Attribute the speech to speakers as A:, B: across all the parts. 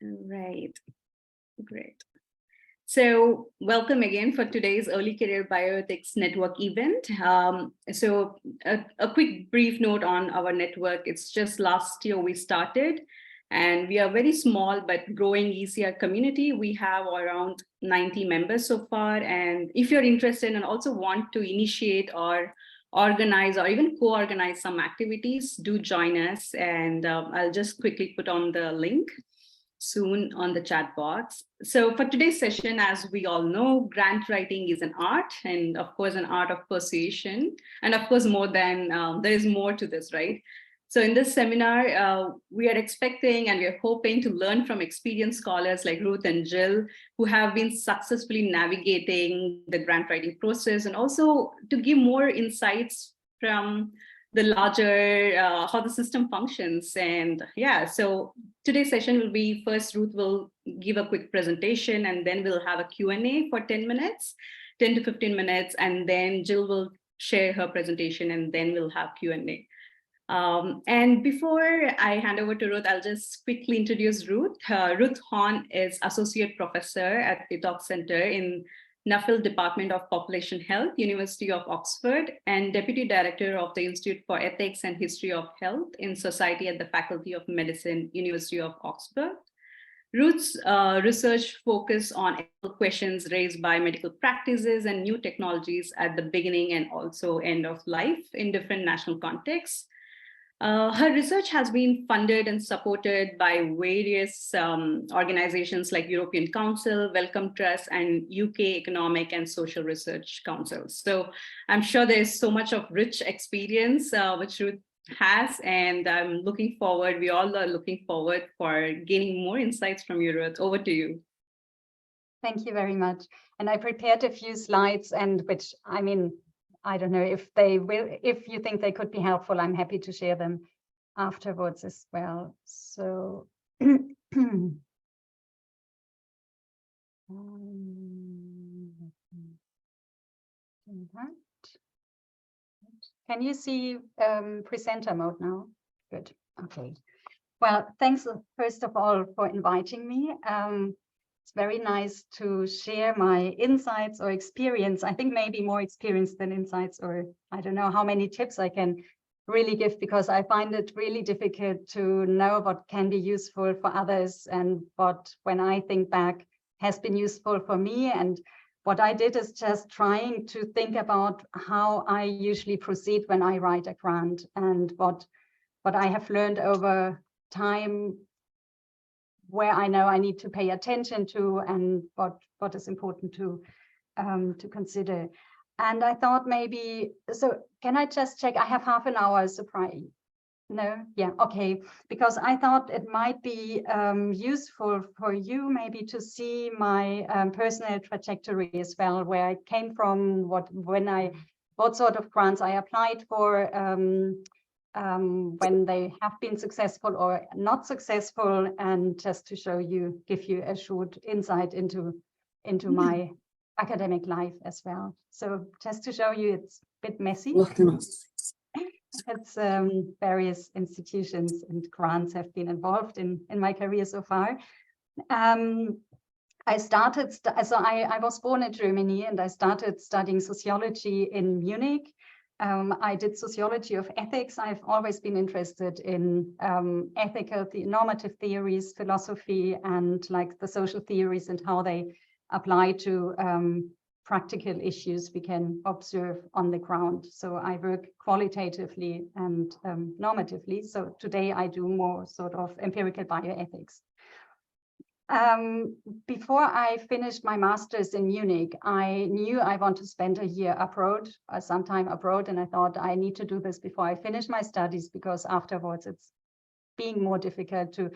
A: Right, great. So welcome again for today's Early Career Bioethics Network event. So a quick brief note on our network. It's just last year we started, and we are very small but growing ECR community. We have around 90 members so far. And if you're interested and also want to initiate or organize or even co-organize some activities, do join us. And I'll just quickly put on the link soon on the chat box. So for today's session, as we all know, grant writing is an art, and of course an art of persuasion. And of course, more than, there is more to this, right? So in this seminar, we are expecting and we are hoping to learn from experienced scholars like Ruth and Jill, who have been successfully navigating the grant writing process, and also to give more insights from the larger, how the system functions. And yeah, so today's session will be, first Ruth will give a quick presentation, and then we'll have a Q&A for 10 minutes, 10 to 15 minutes, and then Jill will share her presentation, and then we'll have Q&A. And before I hand over to Ruth, I'll just quickly introduce Ruth. Ruth Horn is Associate Professor at the Talk Center in Nuffield Department of Population Health, University of Oxford, and Deputy Director of the Institute for Ethics and History of Health in Society at the Faculty of Medicine, University of Oxford. Ruth's research focus on ethical questions raised by medical practices and new technologies at the beginning and also end of life in different national contexts. Her research has been funded and supported by various organizations like European Council, Wellcome Trust, and UK Economic and Social Research Councils. So I'm sure there's so much of rich experience which Ruth has, and I'm looking forward, we all are looking forward for gaining more insights from you, Ruth. Over to you.
B: Thank you very much. And I prepared a few slides, and which, I mean, I don't know if they will, if you think they could be helpful, I'm happy to share them afterwards as well. So can you see presenter mode now? Good. Okay. Well, thanks first of all for inviting me. It's very nice to share my insights or experience. I think maybe more experience than insights, or I don't know how many tips I can really give, because I find it really difficult to know what can be useful for others and what, when I think back, has been useful for me. And what I did is just trying to think about how I usually proceed when I write a grant, and what I have learned over time, where I know I need to pay attention to, and what is important to consider. And I thought maybe, so can I just check? I have half an hour, Supriya. No, yeah, okay. Because I thought it might be useful for you maybe to see my personal trajectory as well, where I came from, what sort of grants I applied for, when they have been successful or not successful, and just to show you, give you a short insight into my academic life as well. So just to show you, it's a bit messy. It's various institutions and grants have been involved in my career so far. I started, so I was born in Germany, and I started studying sociology in Munich. I did sociology of ethics. I've always been interested in ethical, normative theories, philosophy, and like the social theories and how they apply to practical issues we can observe on the ground. So I work qualitatively and normatively. So today I do more sort of empirical bioethics. Before I finished my master's in Munich, I knew I want to spend a year abroad, some time abroad, and I thought I need to do this before I finish my studies, because afterwards it's being more difficult to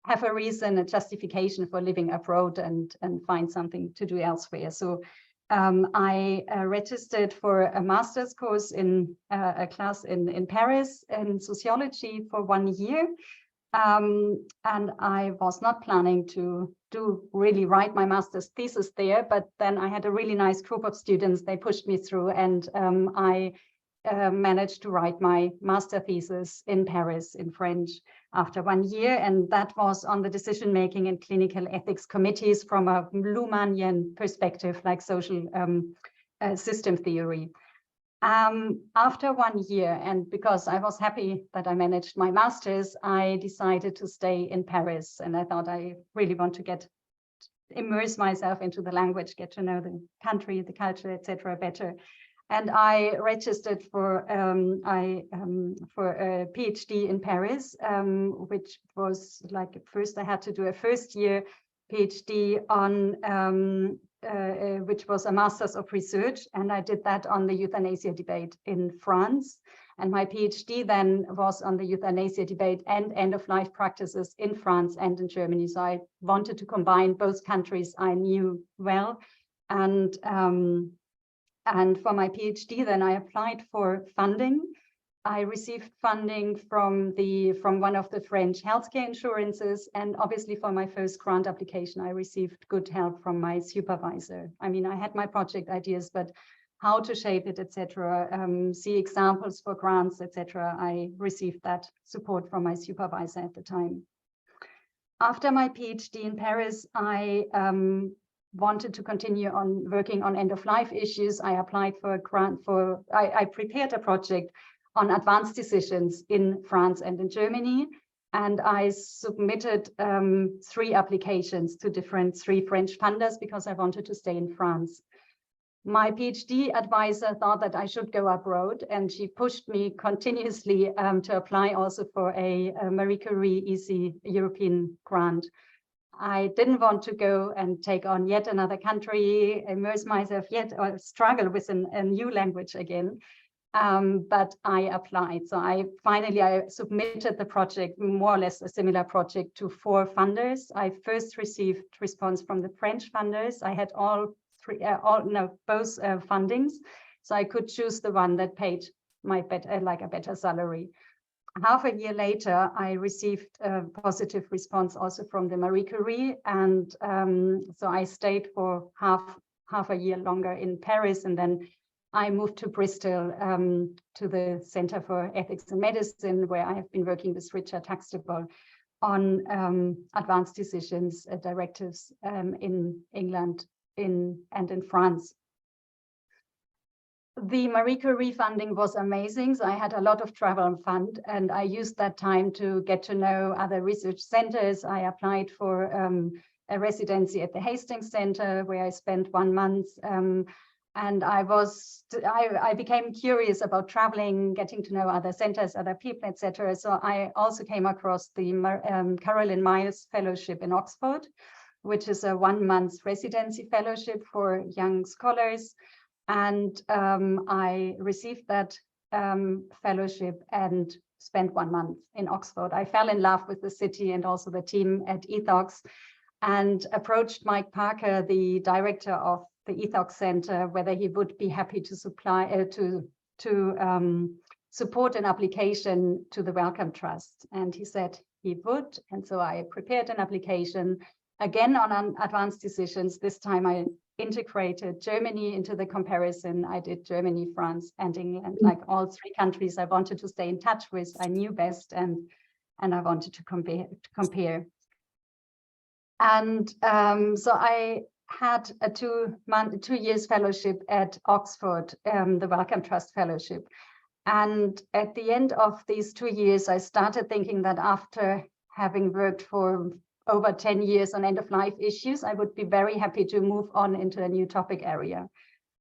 B: have a reason, a justification for living abroad and find something to do elsewhere. So I registered for a master's course in a class in Paris in sociology for 1 year. And I was not planning to really write my master's thesis there, but then I had a really nice group of students. They pushed me through, and I managed to write my master thesis in Paris in French. after 1 year, and that was on the decision-making and clinical ethics committees from a Luhmannian perspective, like social system theory. After 1 year, and because I was happy that I managed my master's, I decided to stay in Paris, and I thought I really want to immerse myself into the language, get to know the country, the culture, etc. better. And I registered for a PhD in Paris, which was like, first I had to do a first-year PhD on which was a Master's of Research, and I did that on the euthanasia debate in France. And my PhD then was on the euthanasia debate and end-of-life practices in France and in Germany. So I wanted to combine both countries I knew well. And for my PhD, then I applied for funding. I received funding from one of the French healthcare insurances, and obviously for my first grant application, I received good help from my supervisor. I mean, I had my project ideas, but how to shape it, etc., see examples for grants, etc., I received that support from my supervisor at the time. After my PhD in Paris, I wanted to continue on working on end-of-life issues. I applied for a grant I prepared a project on advanced decisions in France and in Germany. And I submitted 3 applications to 3 French funders because I wanted to stay in France. My PhD advisor thought that I should go abroad, and she pushed me continuously to apply also for a Marie Curie EC European grant. I didn't want to go and take on yet another country, immerse myself or struggle with a new language again. But I applied. So I submitted the project, more or less a similar project, to 4 funders. I first received response from the French funders. I had both fundings, so I could choose the one that paid a better salary. Half a year later, I received a positive response also from the Marie Curie, and so I stayed for half a year longer in Paris, and then I moved to Bristol to the Center for Ethics in Medicine, where I have been working with Richard Huxtable on advanced decisions directives in England and in France. The Marie Curie funding was amazing. So I had a lot of travel and fun, and I used that time to get to know other research centers. I applied for a residency at the Hastings Center, where I spent 1 month. And I became curious about traveling, getting to know other centers, other people, etc. So I also came across the Caroline Miles Fellowship in Oxford, which is a 1-month residency fellowship for young scholars. And I received that fellowship and spent 1 month in Oxford. I fell in love with the city and also the team at Ethox, and approached Mike Parker, the director of the Ethox Center, whether he would be happy to support an application to the Wellcome Trust. And he said he would. And so I prepared an application again on advanced decisions. This time I integrated Germany into the comparison. I did Germany, France, and England, like all 3 countries I wanted to stay in touch with. I knew best, and I wanted to compare. And so I had a 2 years fellowship at Oxford, the Wellcome Trust Fellowship. And at the end of these 2 years, I started thinking that after having worked for over 10 years on end-of-life issues, I would be very happy to move on into a new topic area.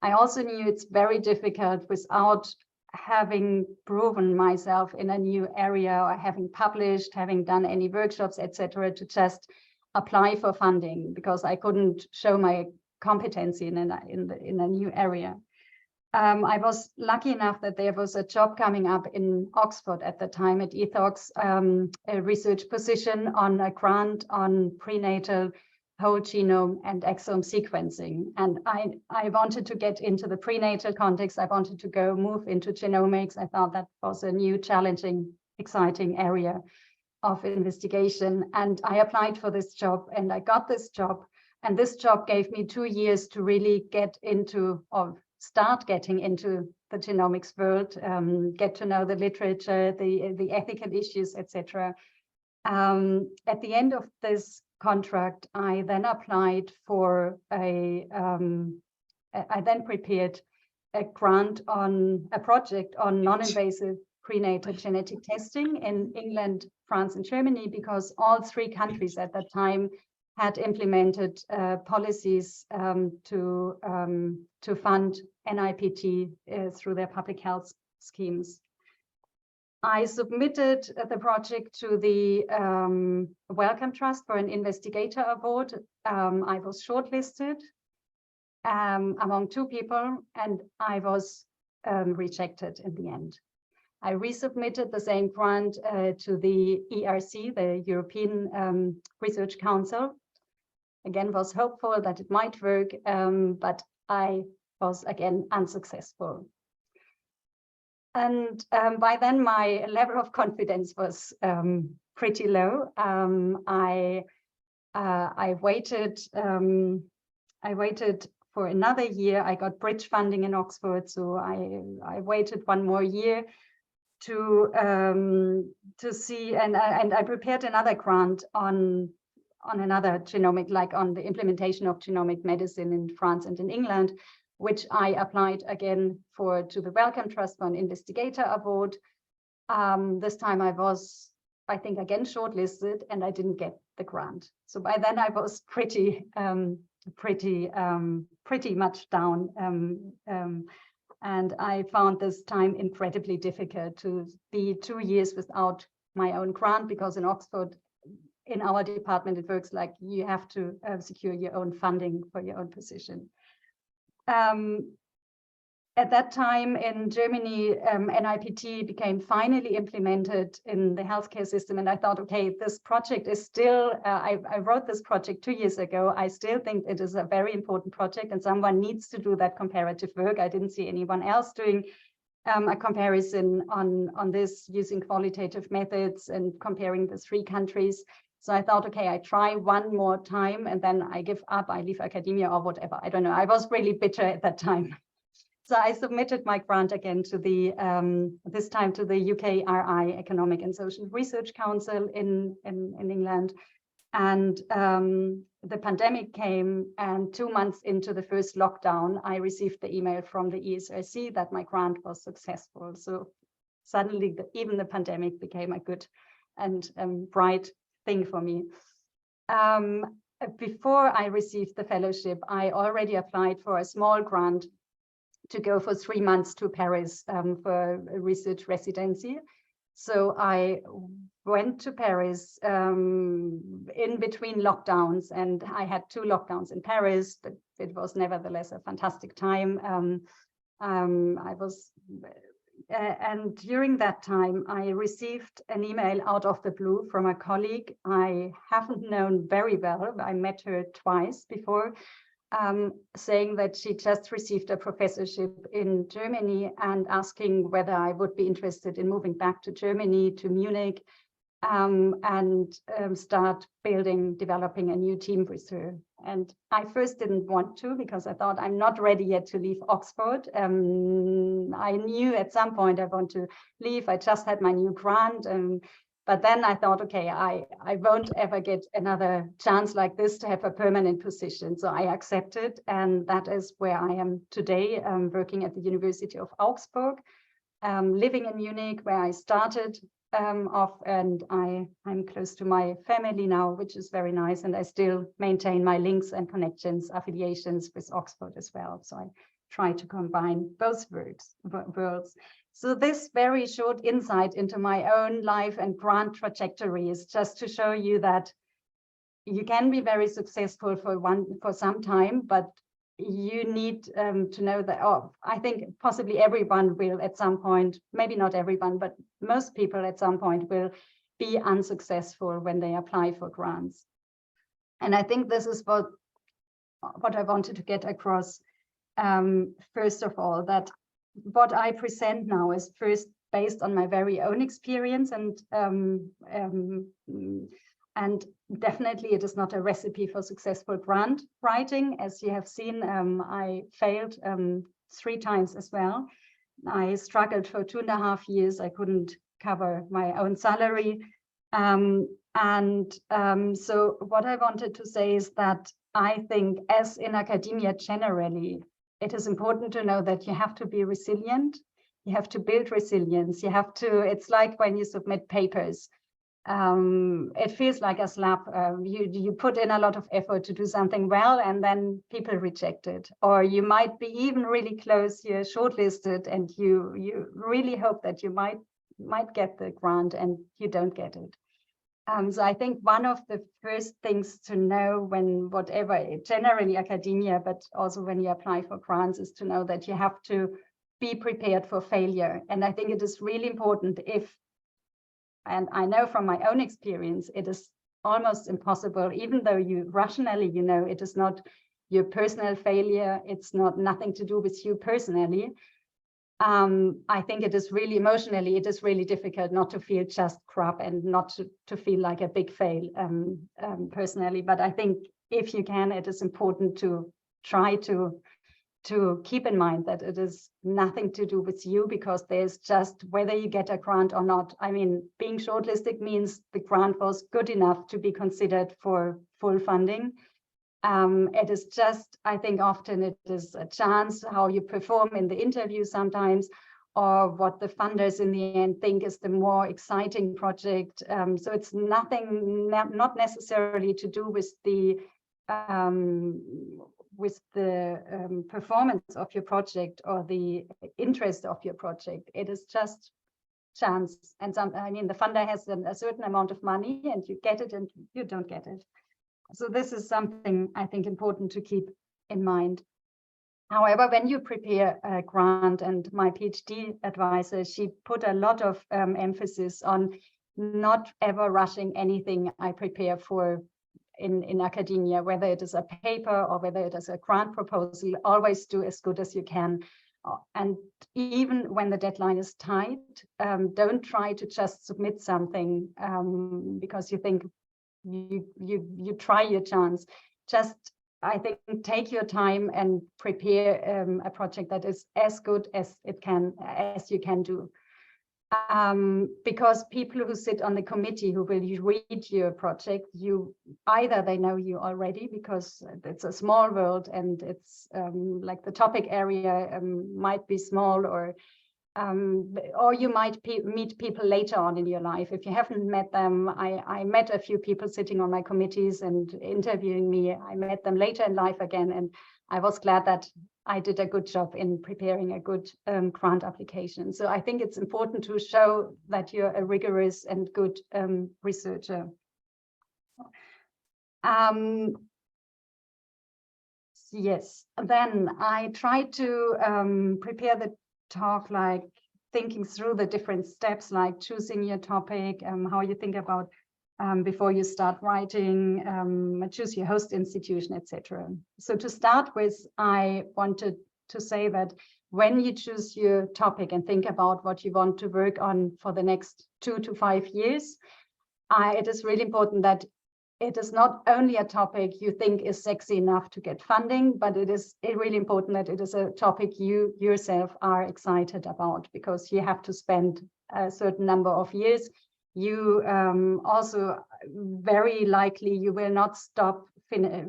B: I also knew it's very difficult without having proven myself in a new area, or having published, having done any workshops, etc., to just apply for funding, because I couldn't show my competency in a new area. I was lucky enough that there was a job coming up in Oxford at the time at Ethox, a research position on a grant on prenatal whole genome and exome sequencing. And I wanted to get into the prenatal context. I wanted to move into genomics. I thought that was a new, challenging, exciting area of investigation. And I applied for this job, and I got this job. And this job gave me 2 years to really get into, or start getting into, the genomics world, get to know the literature, the ethical issues, etc. At the end of this contract, I then applied for I then prepared a grant on a project on non-invasive prenatal genetic testing in England, France, and Germany, because all three countries at that time had implemented policies to fund NIPT through their public health schemes. I submitted the project to the Wellcome Trust for an investigator award. I was shortlisted among two people, and I was rejected in the end. I resubmitted the same grant to the ERC, the European Research Council. Again, was hopeful that it might work, but I was again unsuccessful. And by then, my level of confidence was pretty low. I waited. I waited for another year. I got bridge funding in Oxford, so I waited one more year to see, and I prepared another grant on another genomic, like on the implementation of genomic medicine in France and in England, which I applied again to the Wellcome Trust for an investigator award. This time I was, I think, again shortlisted, and I didn't get the grant. So by then I was pretty much down, and I found this time incredibly difficult to be 2 years without my own grant, because in Oxford, in our department, it works like you have to secure your own funding for your own position. At that time in Germany, NIPT became finally implemented in the healthcare system. And I thought, okay, this project is still, I wrote this project 2 years ago. I still think it is a very important project, and someone needs to do that comparative work. I didn't see anyone else doing a comparison on this using qualitative methods and comparing the three countries. So I thought, okay, I try one more time and then I give up, I leave academia or whatever. I don't know. I was really bitter at that time. So I submitted my grant again to the, this time to the UKRI, Economic and Social Research Council in England. And the pandemic came, and 2 months into the first lockdown, I received the email from the ESRC that my grant was successful. So suddenly even the pandemic became a good and bright thing for me. Before I received the fellowship, I already applied for a small grant to go for 3 months to Paris for a research residency. So I went to Paris in between lockdowns, and I had 2 lockdowns in Paris, but it was nevertheless a fantastic time. And during that time, I received an email out of the blue from a colleague I haven't known very well. I met her twice before, saying that she just received a professorship in Germany and asking whether I would be interested in moving back to Germany, to Munich, and start developing a new team with her. And I first didn't want to, because I thought I'm not ready yet to leave Oxford. I knew at some point I want to leave. I just had my new grant. But then I thought, okay, I won't ever get another chance like this to have a permanent position. So I accepted, and that is where I am today, working at the University of Augsburg, living in Munich, where I started off, and I'm close to my family now, which is very nice. And I still maintain my links and connections, affiliations with Oxford as well. So I try to combine both worlds. So this very short insight into my own life and grant trajectory is just to show you that you can be very successful for some time, but you need to know that, I think possibly everyone will at some point, maybe not everyone, but most people at some point will be unsuccessful when they apply for grants. And I think this is what I wanted to get across. First of all, that what I present now is first based on my very own experience, and definitely it is not a recipe for successful grant writing. As you have seen, I failed 3 times as well. I struggled for 2.5 years. I couldn't cover my own salary. And so what I wanted to say is that I think, as in academia generally, it is important to know that you have to be resilient. You have to build resilience. You have to, it's like when you submit papers. It feels like a slap. You put in a lot of effort to do something well, and then people reject it. Or you might be even really close, you're shortlisted, and you really hope that you might get the grant, and you don't get it. So I think one of the first things to know when whatever, generally academia, but also when you apply for grants, is to know that you have to be prepared for failure. And I think it is really important and I know from my own experience, it is almost impossible, even though you rationally, you know, it is not your personal failure, it's nothing to do with you personally. I think it is really emotionally, it is really difficult not to feel just crap and not to feel like a big fail personally. But I think if you can, it is important to try to keep in mind that it is nothing to do with you, because there's just whether you get a grant or not. I mean, being shortlisted means the grant was good enough to be considered for full funding. It is just, I think often it is a chance how you perform in the interview sometimes, or what the funders in the end think is the more exciting project. So it's nothing, not necessarily to do with the performance of your project or the interest of your project. It is just chance. And I mean, the funder has a certain amount of money, and you get it and you don't get it. So this is something I think important to keep in mind. However, when you prepare a grant, and my PhD advisor, she put a lot of emphasis on not ever rushing anything I prepare for in academia, whether it is a paper or whether it is a grant proposal. Always do as good as you can. And even when the deadline is tight, don't try to just submit something because you think you try your chance. Just, I think, take your time and prepare a project that is as good as you can do. Because people who sit on the committee who will read your project, either they know you already because it's a small world, and it's like the topic area might be small, or you might meet people later on in your life. If you haven't met them, I met a few people sitting on my committees and interviewing me. I met them later in life again, and I was glad that I did a good job in preparing a good grant application. So I think it's important to show that you're a rigorous and good researcher. Yes, then I tried to prepare the talk, like thinking through the different steps, like choosing your topic, how you think about before you start writing, choose your host institution, etc. So to start with, I wanted to say that when you choose your topic and think about what you want to work on for the next 2 to 5 years, it is really important that it is not only a topic you think is sexy enough to get funding, but it is really important that it is a topic you yourself are excited about, because you have to spend a certain number of years. You also very likely you will not stop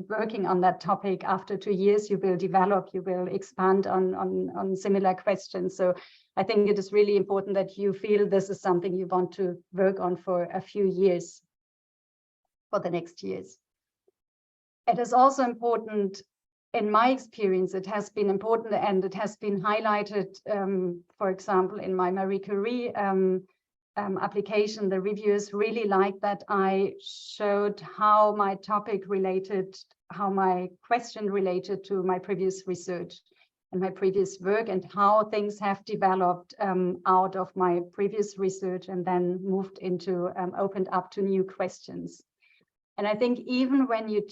B: working on that topic after 2 years. You will develop, you will expand on similar questions. So I think it is really important that you feel this is something you want to work on for a few years, for the next years. It is also important, in my experience, it has been important, and it has been highlighted, for example, in my Marie Curie application. The reviewers really liked that I showed how my topic related, how my question related to my previous research and my previous work, and how things have developed out of my previous research and then moved into, opened up to new questions. And I think even when you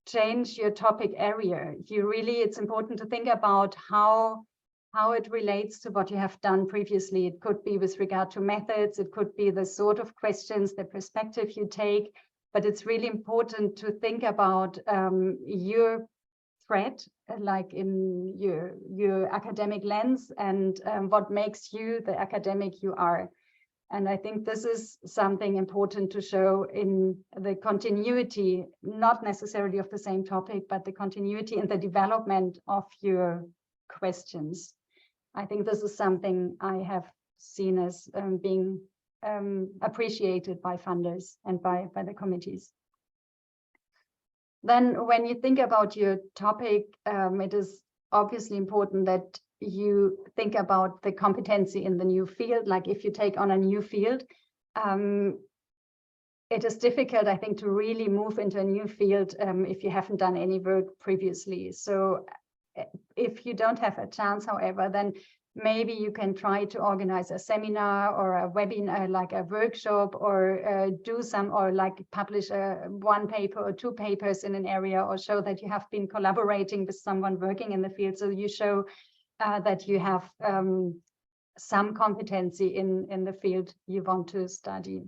B: change your topic area, it's important to think about how it relates to what you have done previously. It could be with regard to methods, it could be the sort of questions, the perspective you take, but it's really important to think about your thread, like in your academic lens, and what makes you the academic you are. And I think this is something important to show in the continuity, not necessarily of the same topic, but the continuity in the development of your questions. I think this is something I have seen as being appreciated by funders and by the committees. Then when you think about your topic, it is obviously important that you think about the competency in the new field. Like if you take on a new field, it is difficult, I think, to really move into a new field if you haven't done any work previously. So if you don't have a chance, however, then maybe you can try to organize a seminar or a webinar, like a workshop, or do some, or like publish one paper or two papers in an area, or show that you have been collaborating with someone working in the field. So you show that you have some competency in the field you want to study.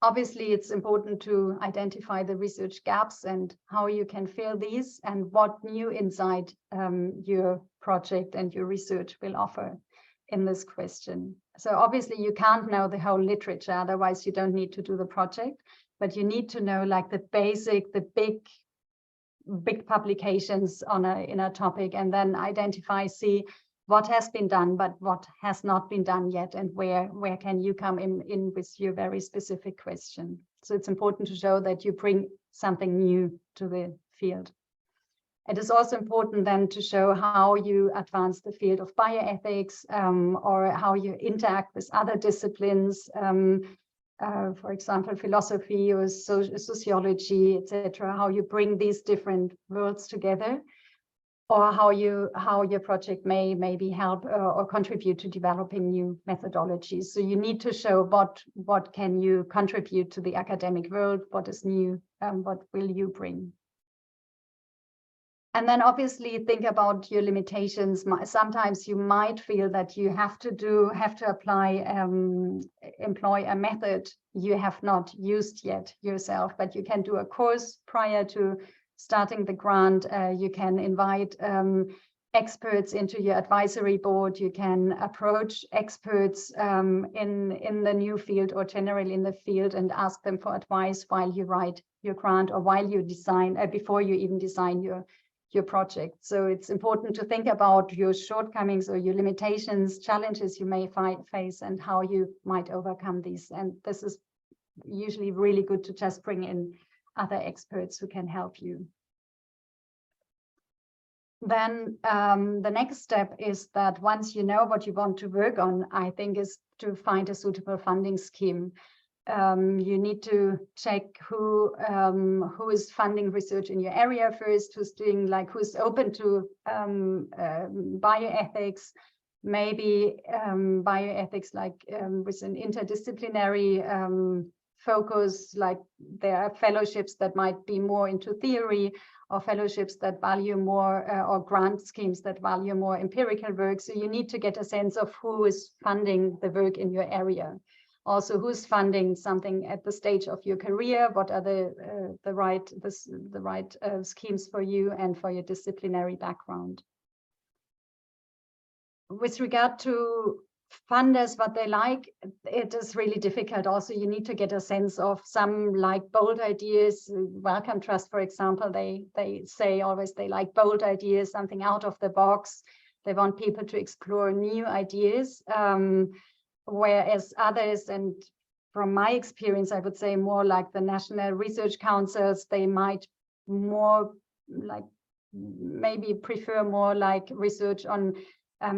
B: Obviously, it's important to identify the research gaps and how you can fill these, and what new insight your project and your research will offer in this question. So obviously you can't know the whole literature, otherwise you don't need to do the project, but you need to know like the basic, the big publications in a topic, and then identify, see what has been done, but what has not been done yet, and where can you come in with your very specific question. So it's important to show that you bring something new to the field. It is also important then to show how you advance the field of bioethics, or how you interact with other disciplines, for example, philosophy or sociology, etc., how you bring these different worlds together, or how your project may maybe help or contribute to developing new methodologies. So you need to show what can you contribute to the academic world, what is new, what will you bring. And then obviously think about your limitations. Sometimes you might feel that you have to employ a method you have not used yet yourself, but you can do a course prior to starting the grant. You can invite experts into your advisory board. You can approach experts in the new field or generally in the field and ask them for advice while you write your grant, or while you design, before you even design your project. So it's important to think about your shortcomings or your limitations, challenges you may face, and how you might overcome these. And this is usually really good to just bring in other experts who can help you. Then the next step is that once you know what you want to work on, I think, is to find a suitable funding scheme. You need to check who is funding research in your area first, who's open to bioethics, maybe bioethics with an interdisciplinary focus, like there are fellowships that might be more into theory, or fellowships that value more, or grant schemes that value more empirical work. So you need to get a sense of who is funding the work in your area. Also, who's funding something at the stage of your career? What are the right schemes for you and for your disciplinary background? With regard to funders, what they like, it is really difficult. Also, you need to get a sense of some like bold ideas. Wellcome Trust, for example, they say always they like bold ideas, something out of the box. They want people to explore new ideas. Whereas others, and from my experience, I would say more like the national research councils, they might more like maybe prefer more like research on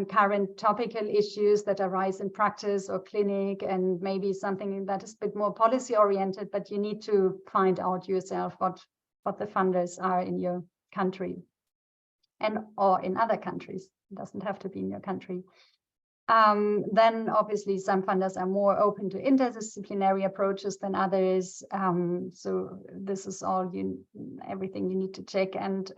B: current topical issues that arise in practice or clinic, and maybe something that is a bit more policy oriented, but you need to find out yourself what the funders are in your country or in other countries. It doesn't have to be in your country. Then obviously some funders are more open to interdisciplinary approaches than others. So this is all everything you need to check. And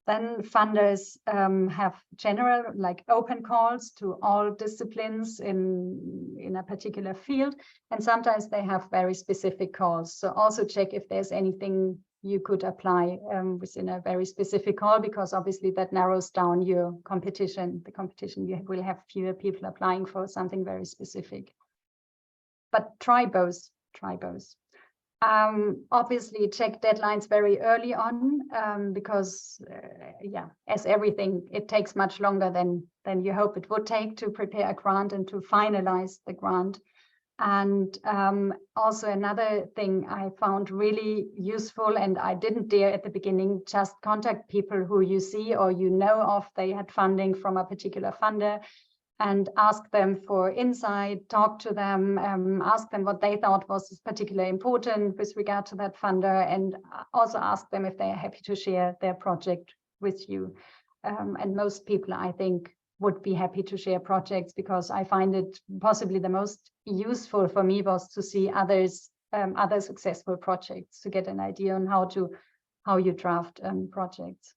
B: then funders have general like open calls to all disciplines in a particular field. And sometimes they have very specific calls. So also check if there's anything you could apply within a very specific call, because obviously that narrows down your competition. The competition, you will have fewer people applying for something very specific. But try both, try both. Obviously check deadlines very early on, because yeah, as everything, it takes much longer than you hope it would take to prepare a grant and to finalize the grant. And also another thing I found really useful, and I didn't dare at the beginning, just contact people who you see or you know of, they had funding from a particular funder, and ask them for insight, talk to them, ask them what they thought was particularly important with regard to that funder, and also ask them if they are happy to share their project with you. And most people, I think, would be happy to share projects, because I find it possibly the most useful for me was to see others, other successful projects, to get an idea on how you draft projects.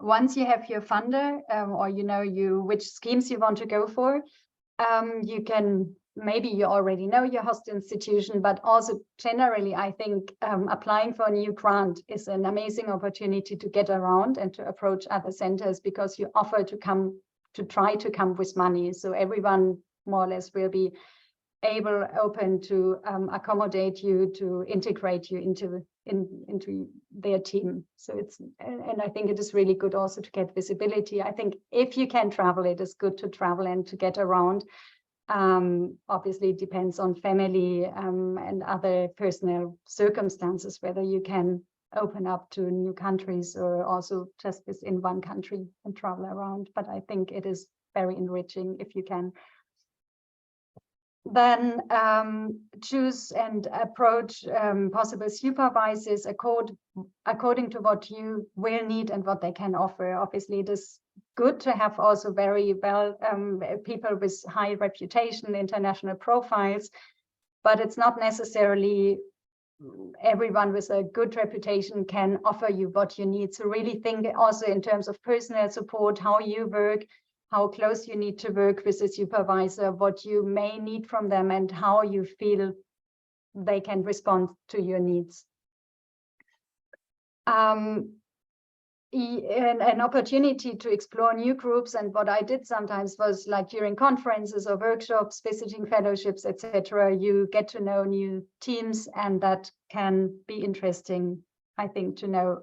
B: Once you have your funder, or you know which schemes you want to go for, you can, maybe you already know your host institution, but also generally, I think applying for a new grant is an amazing opportunity to get around and to approach other centers, because you offer to try to come with money. So everyone more or less will be open to accommodate you, to integrate you into their team. So and I think it is really good also to get visibility. I think if you can travel, it is good to travel and to get around. Obviously, it depends on family and other personal circumstances, whether you can open up to new countries or also just within one country and travel around. But I think it is very enriching if you can. Then choose and approach possible supervisors according to what you will need and what they can offer. Obviously, it is good to have also very well people with high reputation, international profiles, but it's not necessarily everyone with a good reputation can offer you what you need. So really think also in terms of personal support, how you work, how close you need to work with the supervisor, what you may need from them, and how you feel they can respond to your needs. An opportunity to explore new groups, and what I did sometimes was, like during conferences or workshops, visiting fellowships, etc., you get to know new teams, and that can be interesting, I think, to know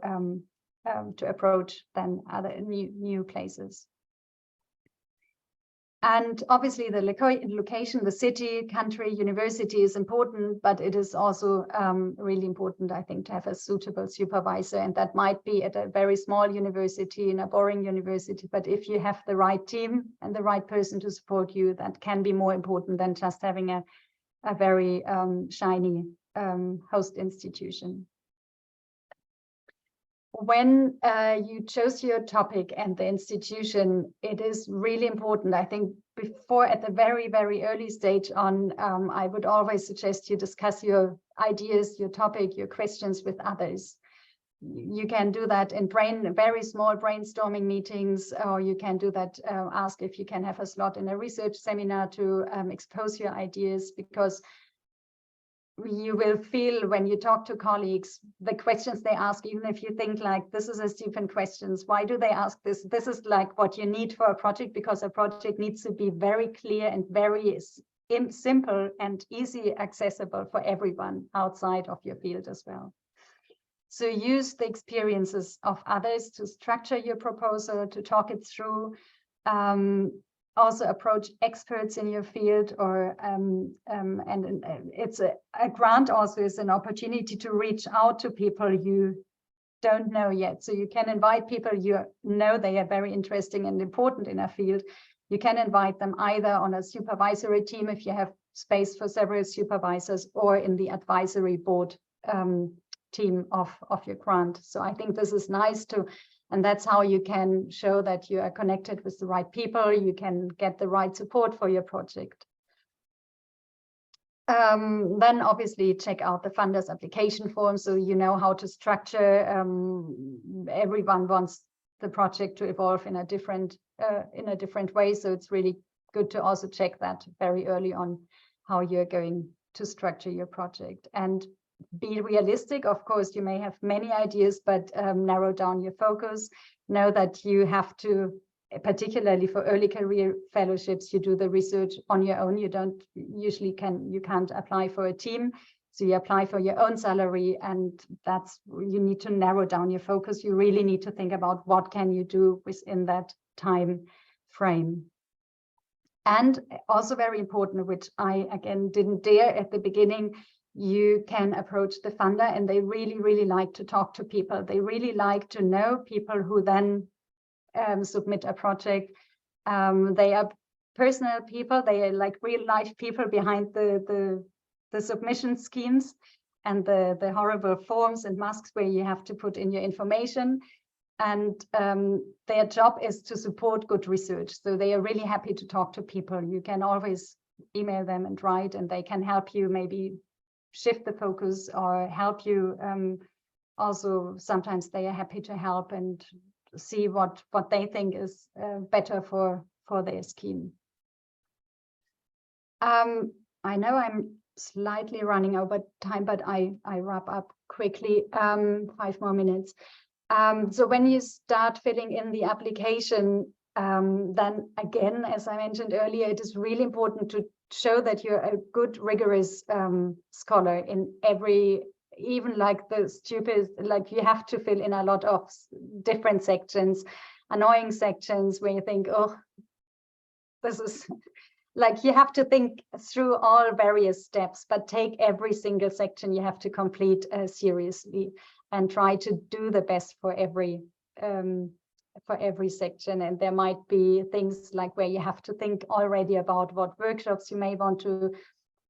B: to approach then other new places. And obviously the location, the city, country, university is important, but it is also really important, I think, to have a suitable supervisor. And that might be at a very small university, in a boring university, but if you have the right team and the right person to support you, that can be more important than just having a very shiny host institution. When you chose your topic and the institution, it is really important. I think before, at the very, very early stage on, I would always suggest you discuss your ideas, your topic, your questions with others. You can do that in very small brainstorming meetings, or you can do that, ask if you can have a slot in a research seminar to expose your ideas, because you will feel when you talk to colleagues, the questions they ask, even if you think like, this is a stupid questions, why do they ask this? This is like what you need for a project, because a project needs to be very clear and very simple and easy accessible for everyone outside of your field as well. So use the experiences of others to structure your proposal, to talk it through. Also approach experts in your field, or and it's a grant also is an opportunity to reach out to people you don't know yet. So you can invite people you know they are very interesting and important in a field. You can invite them either on a supervisory team if you have space for several supervisors, or in the advisory board team of your grant. So I think this is nice to. And that's how you can show that you are connected with the right people. You can get the right support for your project. Then obviously check out the funder's application form, so you know how to structure. Everyone wants the project to evolve in a different way. So it's really good to also check that very early on, how you're going to structure your project. And be realistic. Of course, you may have many ideas, but narrow down your focus. Know that you have to, particularly for early career fellowships, you do the research on your own. You don't usually you can't apply for a team. So you apply for your own salary, and you need to narrow down your focus. You really need to think about what can you do within that time frame. And also very important, which I, again, didn't dare at the beginning, you can approach the funder, and they really, really like to talk to people. They really like to know people who then submit a project. They are personal people. They are like real life people behind the submission schemes and the horrible forms and masks where you have to put in your information. And their job is to support good research. So they are really happy to talk to people. You can always email them and write, and they can help you maybe shift the focus or help you. Also, sometimes they are happy to help and see what they think is better for their scheme. I know I'm slightly running over time, but I wrap up quickly. 5 more minutes. So when you start filling in the application, then again, as I mentioned earlier, it is really important to show that you're a good, rigorous scholar in every, even like the stupid, like you have to fill in a lot of different sections, annoying sections where you think, oh, this is like, you have to think through all various steps, but take every single section you have to complete seriously, and try to do the best for every section. And there might be things like where you have to think already about what workshops you may want to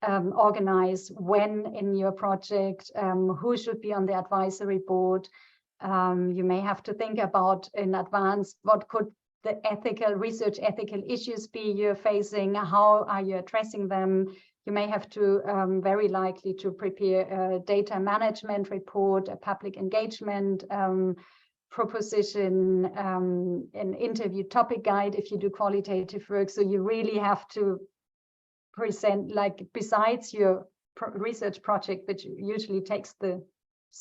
B: organize, when in your project, who should be on the advisory board. You may have to think about in advance, what could the research ethical issues be you're facing, how are you addressing them. You may have to very likely to prepare a data management report, a public engagement proposition, an interview topic guide if you do qualitative work. So you really have to present, like, besides your research project, which usually takes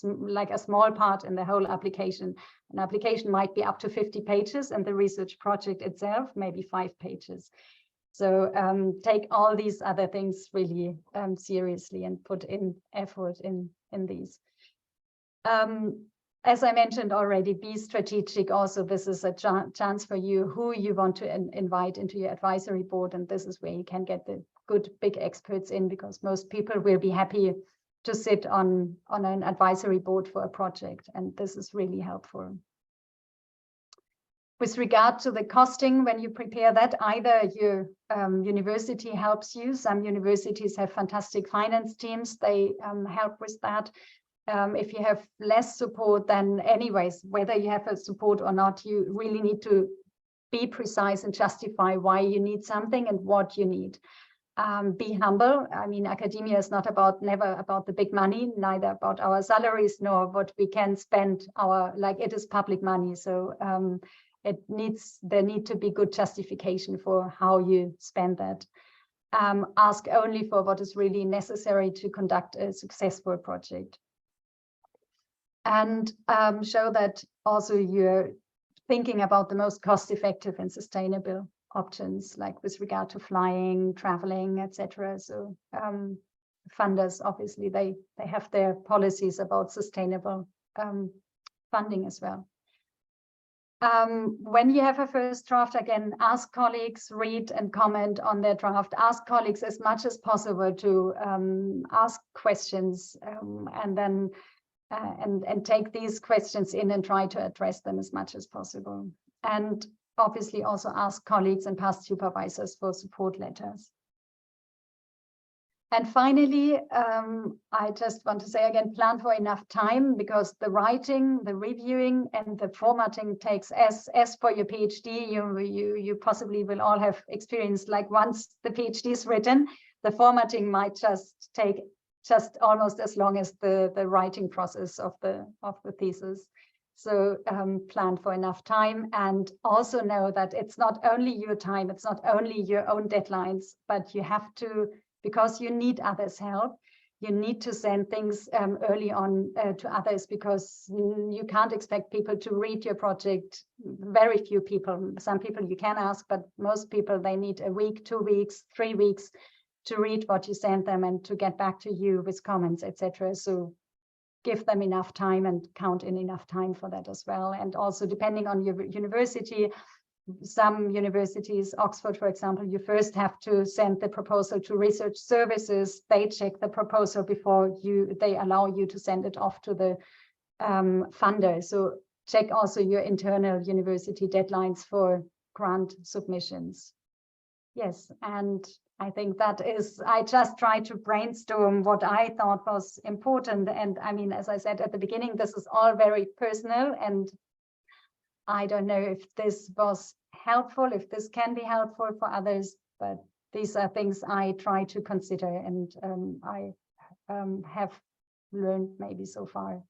B: like a small part in the whole application. An application might be up to 50 pages, and the research project itself maybe 5 pages. So take all these other things really seriously and put in effort in these. As I mentioned already, be strategic. Also, this is a chance for you who you want to invite into your advisory board, and this is where you can get the good big experts in, because most people will be happy to sit on an advisory board for a project, and this is really helpful. With regard to the costing, when you prepare that, either your university helps you. Some universities have fantastic finance teams. They help with that. If you have less support, then anyways, whether you have a support or not, you really need to be precise and justify why you need something and what you need. Be humble. I mean, academia is not never about the big money, neither about our salaries nor what we can spend it is public money. So there need to be good justification for how you spend that. Ask only for what is really necessary to conduct a successful project. And show that also you're thinking about the most cost-effective and sustainable options, like with regard to flying, traveling, etc. So funders, obviously, they have their policies about sustainable funding as well. When you have a first draft, again, ask colleagues, read and comment on their draft. Ask colleagues as much as possible to ask questions, and then and take these questions in and try to address them as much as possible. And obviously also ask colleagues and past supervisors for support letters. And finally, I just want to say again, plan for enough time, because the writing, the reviewing, and the formatting takes, as for your PhD, you possibly will all have experienced, like once the PhD is written, the formatting might just take almost as long as the writing process of the thesis. So plan for enough time, and also know that it's not only your time, it's not only your own deadlines, but you have to, because you need others' help, you need to send things early on to others, because you can't expect people to read your project. Very few people. Some people you can ask, but most people, they need a week, 2 weeks, 3 weeks to read what you send them and to get back to you with comments, etc. So give them enough time and count in enough time for that as well. And also depending on your university, some universities, Oxford, for example, you first have to send the proposal to research services. They check the proposal before they allow you to send it off to the funder. So check also your internal university deadlines for grant submissions. Yes, and I think that is, I just try to brainstorm what I thought was important. And I mean, as I said at the beginning, this is all very personal, and I don't know if this was helpful, if this can be helpful for others, but these are things I try to consider, and I have learned maybe so far.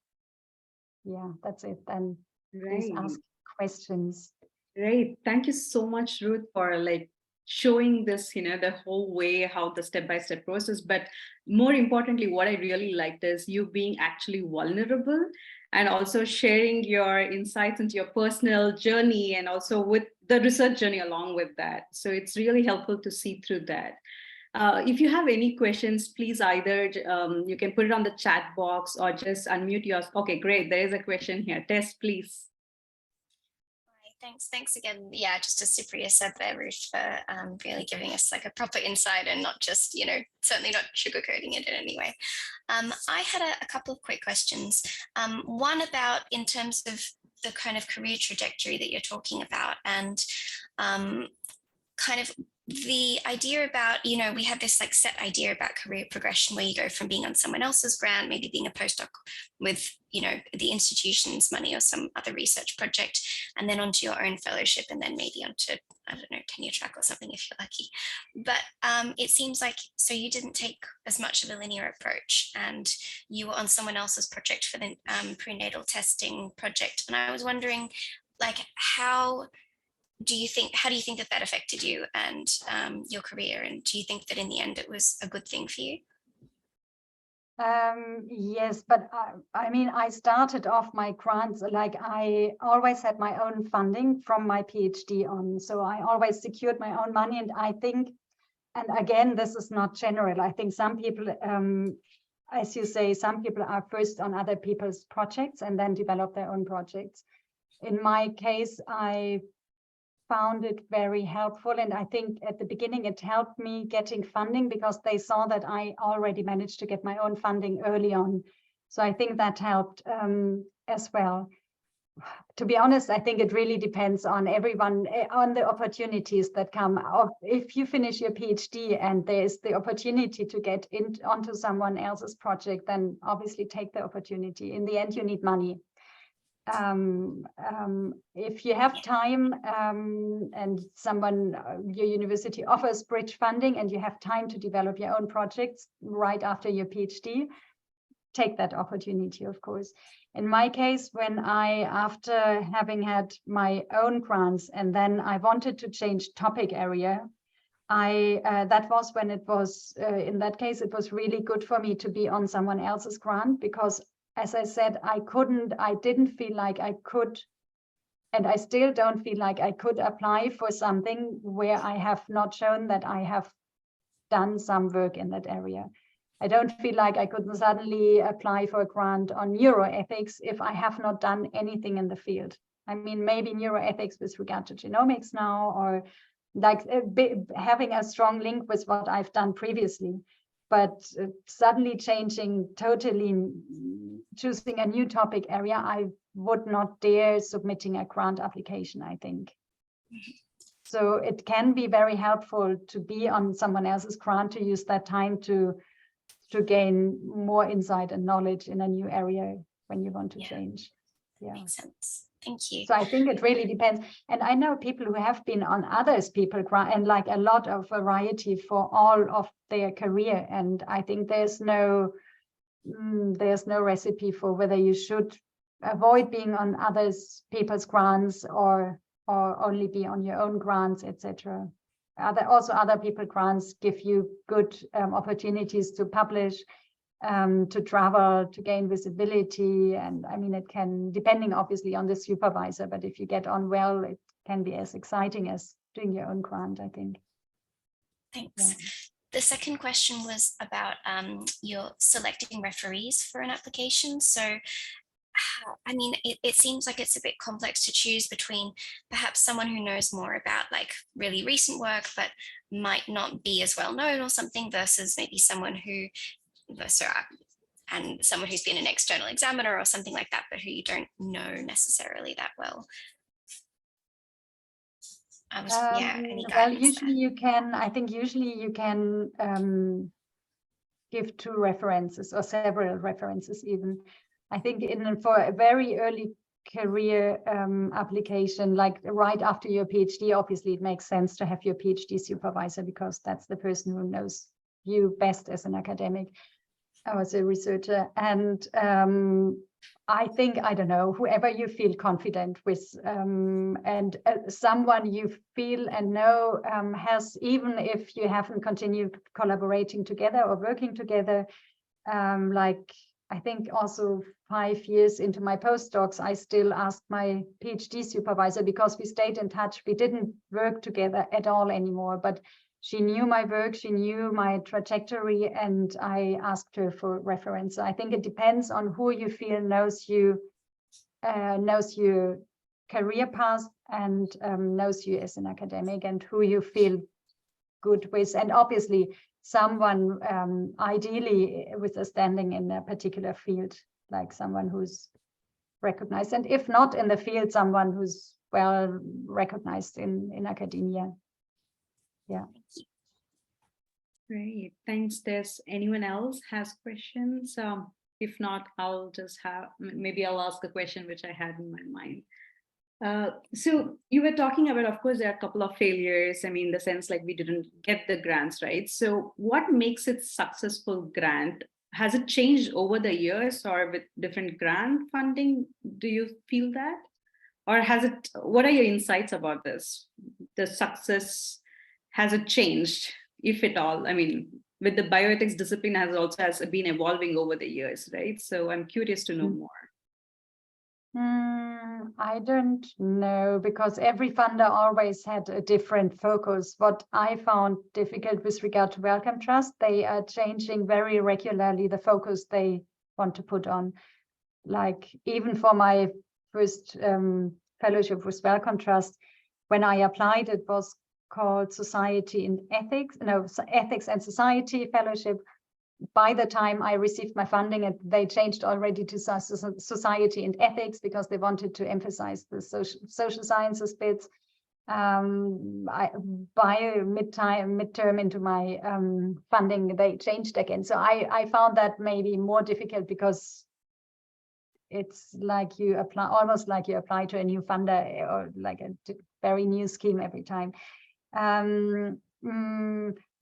B: Yeah, that's it. Then please ask questions.
A: Great. Thank you so much, Ruth, for like showing this, the whole way, how the step-by-step process. But more importantly, what I really liked is you being actually vulnerable and also sharing your insights into your personal journey and also with the research journey along with that. So it's really helpful to see through that. If you have any questions, please either you can put it on the chat box or just unmute yours. Okay, great. There is a question here. Tess, please.
C: Thanks again. Yeah, just as Supriya said there, Ruth, for really giving us like a proper insight and not just, certainly not sugarcoating it in any way. I had a couple of quick questions. One about in terms of the kind of career trajectory that you're talking about, and kind of the idea about, we have this like set idea about career progression where you go from being on someone else's grant, maybe being a postdoc with, the institution's money or some other research project, and then onto your own fellowship, and then maybe onto, I don't know, tenure track or something if you're lucky. But it seems like, so you didn't take as much of a linear approach, and you were on someone else's project for the prenatal testing project. And I was wondering, like, how do you think that affected you and your career? And do you think that in the end it was a good thing for you?
B: Yes, but I mean, I started off my grants, like I always had my own funding from my PhD on. So I always secured my own money. And I think, and again, this is not general. I think some people, as you say, some people are first on other people's projects and then develop their own projects. In my case, I found it very helpful. And I think at the beginning, it helped me getting funding because they saw that I already managed to get my own funding early on. So I think that helped as well. To be honest, I think it really depends on everyone, on the opportunities that come. If you finish your PhD and there's the opportunity to get onto someone else's project, then obviously take the opportunity. In the end, you need money. If you have time and your university offers bridge funding and you have time to develop your own projects right after your PhD, take that opportunity, of course. In my case, after having had my own grants and then I wanted to change topic area, that was when it was, in that case, it was really good for me to be on someone else's grant because, as I said, I didn't feel like I could, and I still don't feel like I could apply for something where I have not shown that I have done some work in that area. I don't feel like I could suddenly apply for a grant on neuroethics if I have not done anything in the field. I mean, maybe neuroethics with regard to genomics now, or like having a strong link with what I've done previously. But suddenly choosing a new topic area, I would not dare submitting a grant application, I think. So it can be very helpful to be on someone else's grant, to use that time to gain more insight and knowledge in a new area when you want to change. Yeah,
C: makes sense. Thank you.
B: So I think it really depends. And I know people who have been on others people grant and like a lot of variety for all of their career. And I think there's no recipe for whether you should avoid being on others people's grants or only be on your own grants, etc. Other people grants give you good opportunities to publish. to travel, to gain visibility. And I mean, it can, depending obviously on the supervisor, but if you get on well, it can be as exciting as doing your own grant, I think.
C: Thanks.
B: Yeah.
C: The second question was about your selecting referees for an application. So, I mean, it seems like it's a bit complex to choose between perhaps someone who knows more about like really recent work, but might not be as well known or something, versus maybe someone who, and someone who's been an external examiner or something like that, but who you don't know necessarily that well. Any
B: Well,
C: guidance
B: usually
C: there?
B: you can, I think usually you can give 2 references or several references even. I think for a very early career application, like right after your PhD, obviously it makes sense to have your PhD supervisor, because that's the person who knows you best as an academic or as a researcher. And I think, I don't know, whoever you feel confident with, and someone you feel and know has, even if you haven't continued collaborating together or working together, like I think also 5 years into my postdocs, I still asked my PhD supervisor, because we stayed in touch. We didn't work together at all anymore, but she knew my work, she knew my trajectory, and I asked her for reference. So I think it depends on who you feel knows your career path and knows you as an academic, and who you feel good with. And obviously someone ideally with a standing in a particular field, like someone who's recognized, and if not in the field, someone who's well recognized in academia. Yeah.
A: Great, thanks. Does anyone else has questions? If not, I'll just maybe I'll ask a question which I had in my mind. So you were talking about, of course, there are a couple of failures. I mean, in the sense like we didn't get the grants, right? So what makes it successful grant? Has it changed over the years, or with different grant funding? Do you feel that? Or what are your insights about this? The success, has it changed, if at all? I mean, with the bioethics discipline has been evolving over the years, right? So I'm curious to know more.
B: I don't know, because every funder always had a different focus. What I found difficult with regard to Wellcome Trust, they are changing very regularly the focus they want to put on. Like even for my first fellowship with Wellcome Trust, when I applied, it was called Society and Ethics, no, Ethics and Society Fellowship. By the time I received my funding, they changed already to Society and Ethics, because they wanted to emphasize the social sciences bits. By midterm into my funding, they changed again. So I found that maybe more difficult, because it's like you apply, almost like you apply to a new funder, or like a very new scheme every time.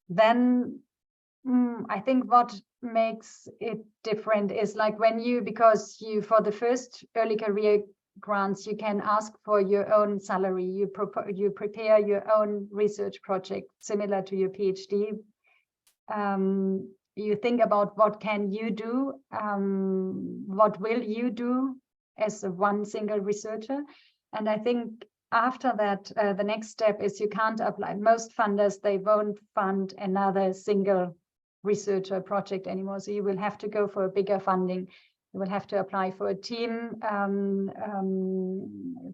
B: Then I think what makes it different is like because you for the first early career grants, you can ask for your own salary. You prepare your own research project similar to your PhD. You think about what can you do, what will you do as one single researcher. And I think after that, the next step is you can't apply. Most funders, they won't fund another single researcher project anymore. So you will have to go for a bigger funding. You will have to apply for a team,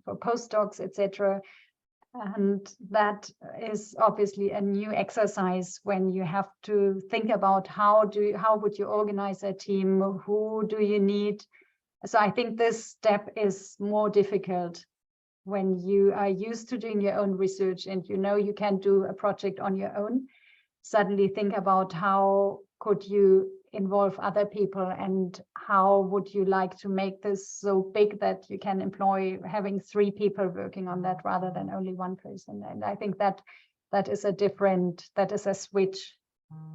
B: for postdocs, etc. And that is obviously a new exercise when you have to think about how would you organize a team, who do you need. So I think this step is more difficult when you are used to doing your own research and you know you can do a project on your own. Suddenly think about how could you involve other people, and how would you like to make this so big that you can employ having 3 people working on that rather than only 1 person. And I think that is a switch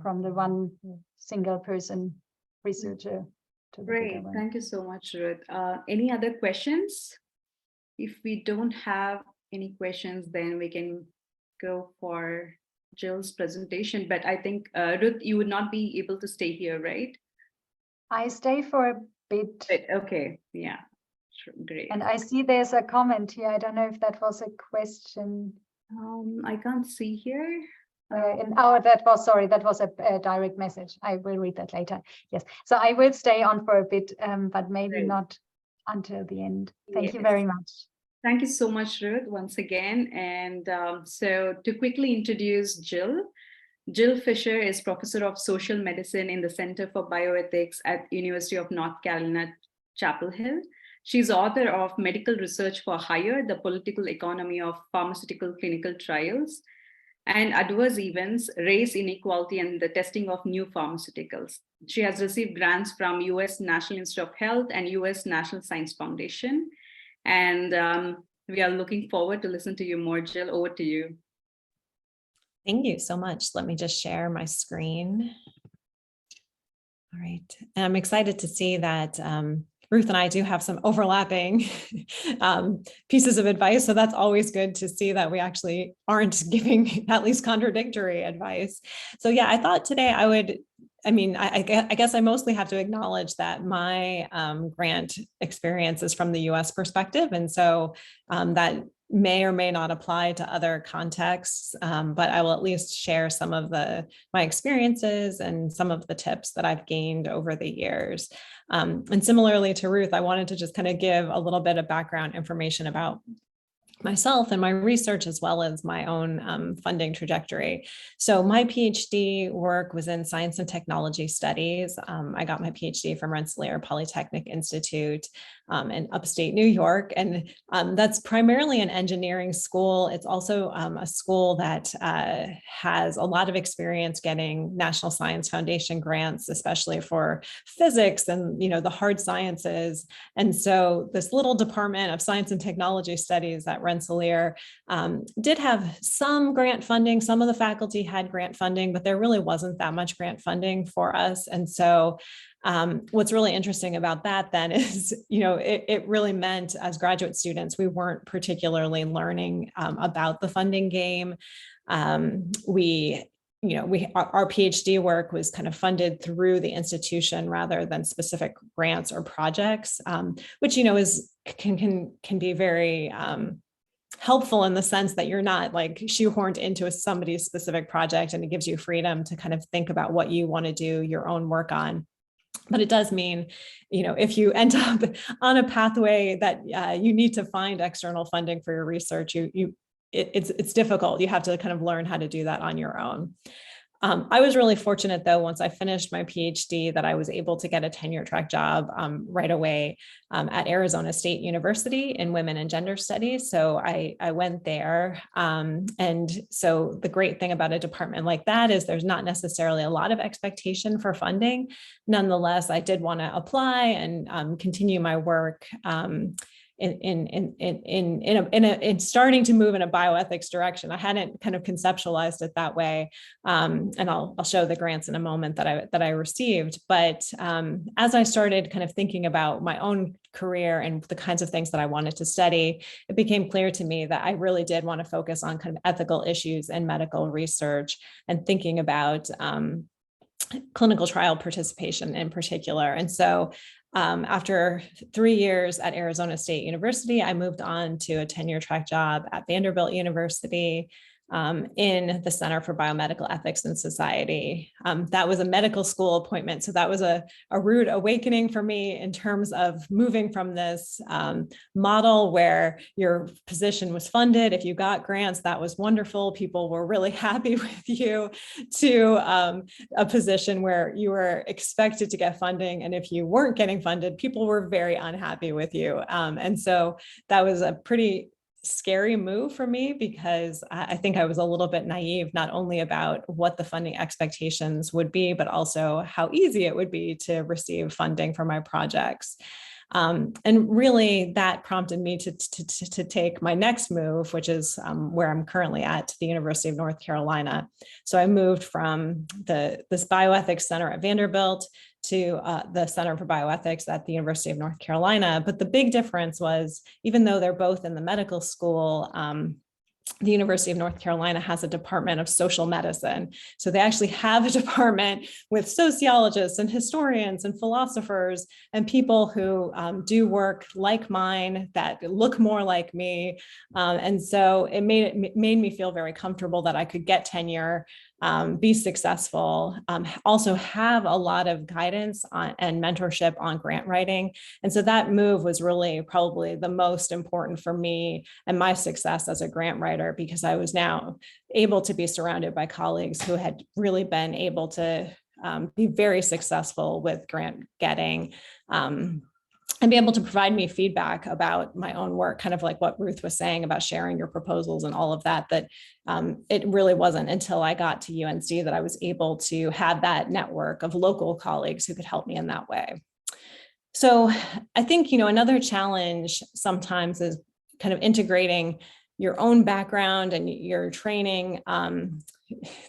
B: from the one single person researcher to the bigger one.
A: Thank you so much, Ruth. Any other questions? If we don't have any questions, then we can go for Jill's presentation. But I think, Ruth, you would not be able to stay here, right?
B: I stay for a bit.
A: Okay, yeah, great.
B: And I see there's a comment here. I don't know if that was a question.
A: I can't see here.
B: That was a direct message. I will read that later. Yes, so I will stay on for a bit, but maybe
A: Great.
B: not until the end. Thank you
A: Yes.
B: very much.
A: Thank you so much, Ruth, once again. And so to quickly introduce Jill, Jill Fisher is Professor of Social Medicine in the Center for Bioethics at University of North Carolina, Chapel Hill. She's author of Medical Research for Hire, the Political Economy of Pharmaceutical Clinical Trials, and Adverse Events, Race Inequality, and the Testing of New Pharmaceuticals. She has received grants from US National Institute of Health and US National Science Foundation. And we are looking forward to listen to you more, Jill. Over to you.
D: Thank you so much. Let me just share my screen. All right. And I'm excited to see that Ruth and I do have some overlapping pieces of advice. So that's always good to see that we actually aren't giving at least contradictory advice. So yeah, I thought today I guess I mostly have to acknowledge that my grant experience is from the US perspective. And so that may or may not apply to other contexts, but I will at least share some of my experiences and some of the tips that I've gained over the years. And similarly to Ruth, I wanted to just kind of give a little bit of background information about myself and my research, as well as my own funding trajectory. So my PhD work was in science and technology studies. I got my PhD from Rensselaer Polytechnic Institute in upstate New York. And that's primarily an engineering school. It's also a school that has a lot of experience getting National Science Foundation grants, especially for physics and the hard sciences. And so this little department of science and technology studies at Rensselaer did have some grant funding. Some of the faculty had grant funding, but there really wasn't that much grant funding for us. And so what's really interesting about that then is, it really meant as graduate students, we weren't particularly learning about the funding game. Our PhD work was kind of funded through the institution rather than specific grants or projects, which, can be very helpful in the sense that you're not like shoehorned into somebody's specific project, and it gives you freedom to kind of think about what you want to do your own work on. But it does mean, if you end up on a pathway that you need to find external funding for your research, it's difficult. You have to kind of learn how to do that on your own. I was really fortunate, though, once I finished my PhD, that I was able to get a tenure track job right away at Arizona State University in Women and Gender Studies. So I went there. And so the great thing about a department like that is there's not necessarily a lot of expectation for funding. Nonetheless, I did want to apply and continue my work in starting to move in a bioethics direction. I hadn't kind of conceptualized it that way. And I'll show the grants in a moment that I received. But as I started kind of thinking about my own career and the kinds of things that I wanted to study, it became clear to me that I really did want to focus on kind of ethical issues in medical research and thinking about clinical trial participation in particular. And so after 3 years at Arizona State University, I moved on to a tenure track job at Vanderbilt University in the Center for Biomedical Ethics and Society. That was a medical school appointment. So that was a rude awakening for me in terms of moving from this model where your position was funded. If you got grants, that was wonderful. People were really happy with you, to a position where you were expected to get funding. And if you weren't getting funded, people were very unhappy with you. And so that was a pretty scary move for me, because I think I was a little bit naive, not only about what the funding expectations would be, but also how easy it would be to receive funding for my projects. And really that prompted me to take my next move, which is where I'm currently at the University of North Carolina. So I moved from this bioethics center at Vanderbilt to the Center for Bioethics at the University of North Carolina. But the big difference was, even though they're both in the medical school the University of North Carolina has a department of social medicine. So they actually have a department with sociologists and historians and philosophers and people who do work like mine that look more like me. And so it made me feel very comfortable that I could get tenure, be successful, also have a lot of guidance and mentorship on grant writing. And so that move was really probably the most important for me and my success as a grant writer, because I was now able to be surrounded by colleagues who had really been able to be very successful with grant getting. And be able to provide me feedback about my own work, kind of like what Ruth was saying about sharing your proposals and all of that, that it really wasn't until I got to UNC that I was able to have that network of local colleagues who could help me in that way. So I think, another challenge sometimes is kind of integrating your own background and your training.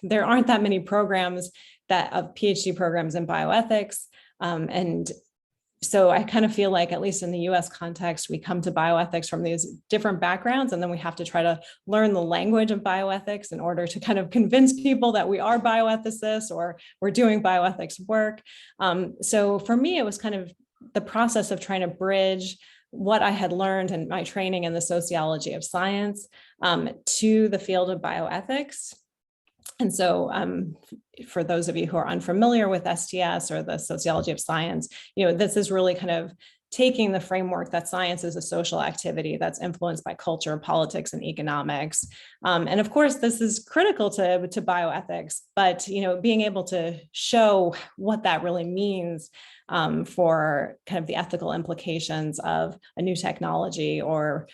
D: There aren't that many programs of PhD programs in bioethics. And so I kind of feel like, at least in the US context, we come to bioethics from these different backgrounds, and then we have to try to learn the language of bioethics in order to kind of convince people that we are bioethicists or we're doing bioethics work. So for me, it was kind of the process of trying to bridge what I had learned in my training in the sociology of science to the field of bioethics. And so for those of you who are unfamiliar with STS or the sociology of science, this is really kind of taking the framework that science is a social activity that's influenced by culture, politics, and economics. And of course, this is critical to bioethics, but being able to show what that really means for kind of the ethical implications of a new technology or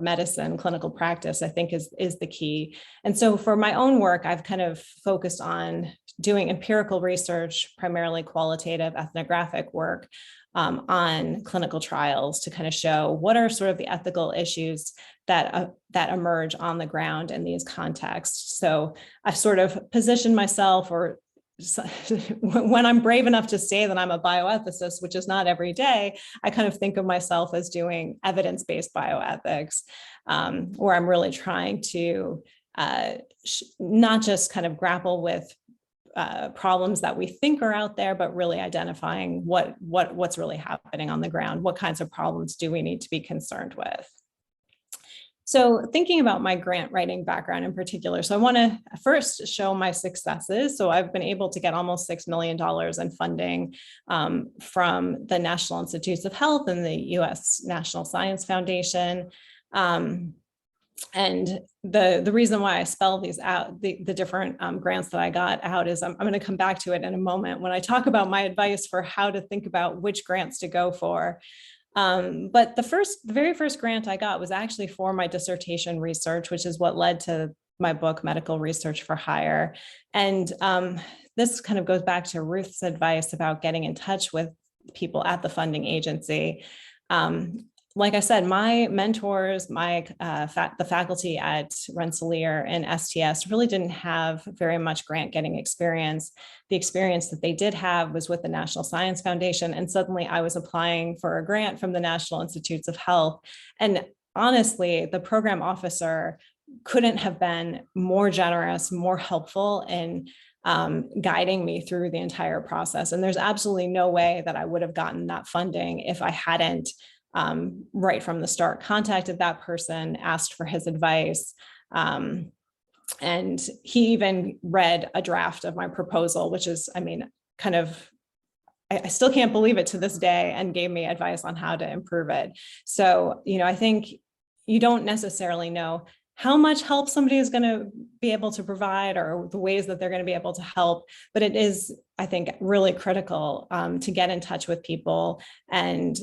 D: medicine, clinical practice, I think is the key. And so for my own work, I've kind of focused on doing empirical research, primarily qualitative ethnographic work on clinical trials to kind of show what are sort of the ethical issues that emerge on the ground in these contexts. So I sort of positioned myself, or when I'm brave enough to say that I'm a bioethicist, which is not every day, I kind of think of myself as doing evidence-based bioethics, where I'm really trying to not just kind of grapple with problems that we think are out there, but really identifying what's really happening on the ground. What kinds of problems do we need to be concerned with? So thinking about my grant writing background in particular, so I want to first show my successes. So I've been able to get almost $6 million in funding from the National Institutes of Health and the U.S. National Science Foundation. And the reason why I spell these out, the different grants that I got out, is I'm going to come back to it in a moment when I talk about my advice for how to think about which grants to go for. But the very first grant I got was actually for my dissertation research, which is what led to my book, Medical Research for Hire. And this kind of goes back to Ruth's advice about getting in touch with people at the funding agency. Like I said, my mentors, the faculty at Rensselaer and STS really didn't have very much grant getting experience. The experience that they did have was with the National Science Foundation. And suddenly I was applying for a grant from the National Institutes of Health. And honestly, the program officer couldn't have been more generous, more helpful in guiding me through the entire process. And there's absolutely no way that I would have gotten that funding if I hadn't right from the start contacted that person, asked for his advice. And he even read a draft of my proposal, which is, I mean, kind of, I still can't believe it to this day, and gave me advice on how to improve it. So, I think you don't necessarily know how much help somebody is going to be able to provide or the ways that they're going to be able to help. But it is, I think, really critical to get in touch with people and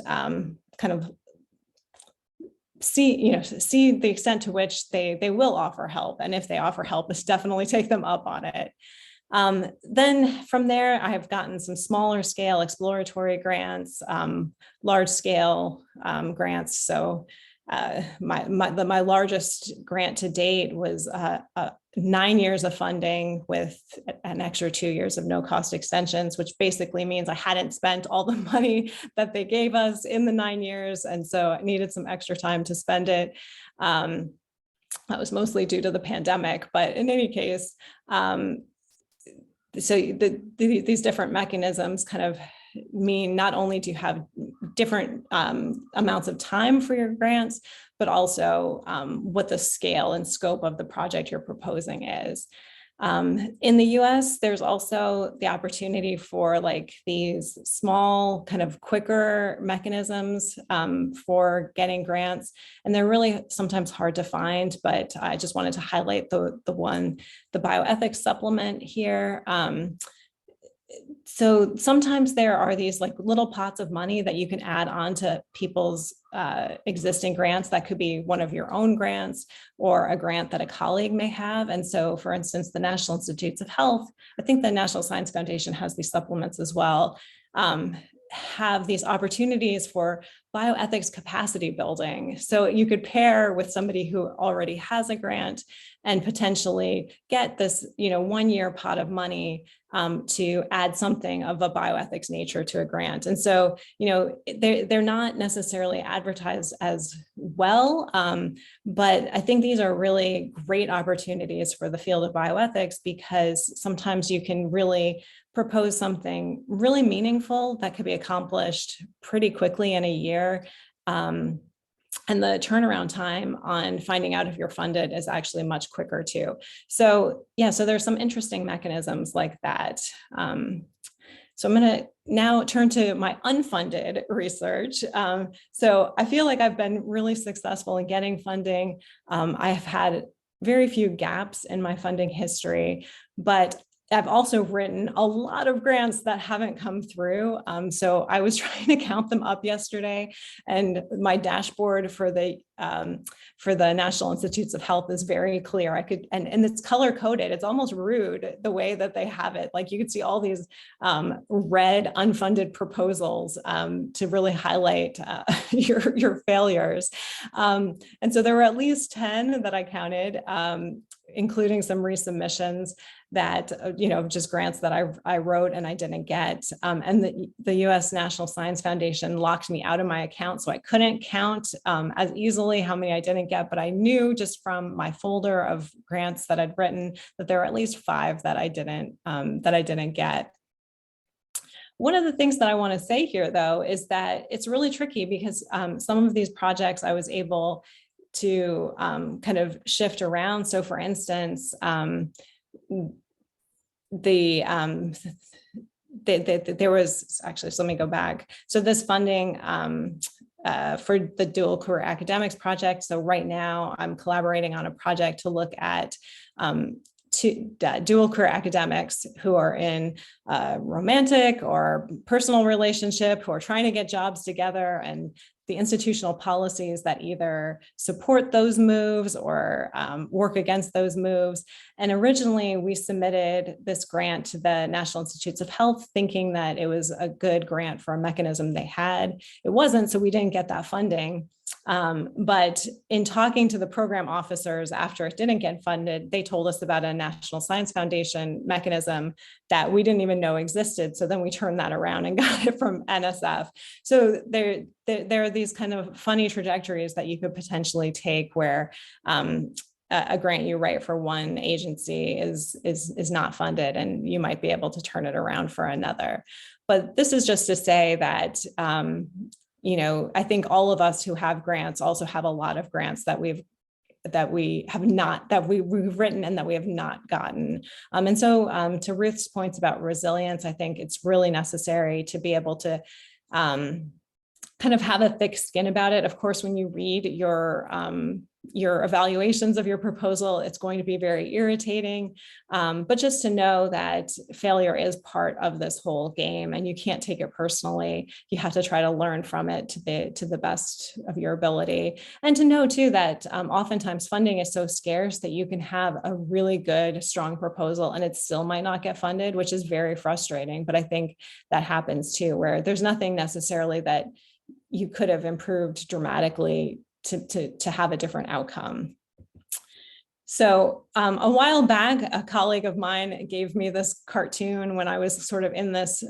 D: kind of see the extent to which they will offer help. And if they offer help, let's definitely take them up on it. Then from there, I have gotten some smaller scale exploratory grants, large scale grants. So my largest grant to date was 9 years of funding with an extra 2 years of no cost extensions, which basically means I hadn't spent all the money that they gave us in the 9 years. And so I needed some extra time to spend it. That was mostly due to the pandemic, but in any case, so these different mechanisms kind of mean not only do you have different amounts of time for your grants, but also what the scale and scope of the project you're proposing is. In the US, there's also the opportunity for like these small kind of quicker mechanisms for getting grants. And they're really sometimes hard to find, but I just wanted to highlight the bioethics supplement here. So sometimes there are these like little pots of money that you can add on to people's existing grants. That could be one of your own grants or a grant that a colleague may have. And so, for instance, the National Institutes of Health, I think the National Science Foundation has these supplements as well, have these opportunities for bioethics capacity building. So you could pair with somebody who already has a grant and potentially get this, 1 year pot of money to add something of a bioethics nature to a grant. And so, they're not necessarily advertised as well, but I think these are really great opportunities for the field of bioethics, because sometimes you can really propose something really meaningful that could be accomplished pretty quickly in a year. And the turnaround time on finding out if you're funded is actually much quicker too. So yeah, so there's some interesting mechanisms like that. So I'm going to now turn to my unfunded research. So I feel like I've been really successful in getting funding. I've had very few gaps in my funding history, but I've also written a lot of grants that haven't come through. So I was trying to count them up yesterday, and my dashboard for the National Institutes of Health is very clear. And it's color coded. It's almost rude the way that they have it. Like you could see all these red unfunded proposals to really highlight your failures. And so there were at least 10 that I counted, including some resubmissions that, just grants that I wrote and I didn't get. And the US National Science Foundation locked me out of my account, so I couldn't count as easily how many I didn't get, but I knew just from my folder of grants that I'd written that there were at least 5 that I didn't get. One of the things that I want to say here, though, is that it's really tricky because some of these projects I was able to kind of shift around. So for instance, there was actually, so let me go back. So this funding for the dual career academics project. So right now I'm collaborating on a project to look at dual career academics who are in a romantic or personal relationship, who are trying to get jobs together, and the institutional policies that either support those moves or work against those moves. And originally we submitted this grant to the National Institutes of Health thinking that it was a good grant for a mechanism they had. It wasn't, so we didn't get that funding. But in talking to the program officers after it didn't get funded, they told us about a National Science Foundation mechanism that we didn't even know existed. So then we turned that around and got it from NSF. So there are these kind of funny trajectories that you could potentially take where a grant you write for one agency is not funded, and you might be able to turn it around for another. But this is just to say that I think all of us who have grants also have a lot of grants that we've written and that we have not gotten. And so to Ruth's points about resilience, I think it's really necessary to be able to kind of have a thick skin about it. Of course, when you read your evaluations of your proposal, it's going to be very irritating, but just to know that failure is part of this whole game and you can't take it personally. You have to try to learn from it to the best of your ability. And to know too that oftentimes funding is so scarce that you can have a really good, strong proposal and it still might not get funded, which is very frustrating. But I think that happens too, where there's nothing necessarily that you could have improved dramatically to have a different outcome. So a while back, a colleague of mine gave me this cartoon when I was sort of in this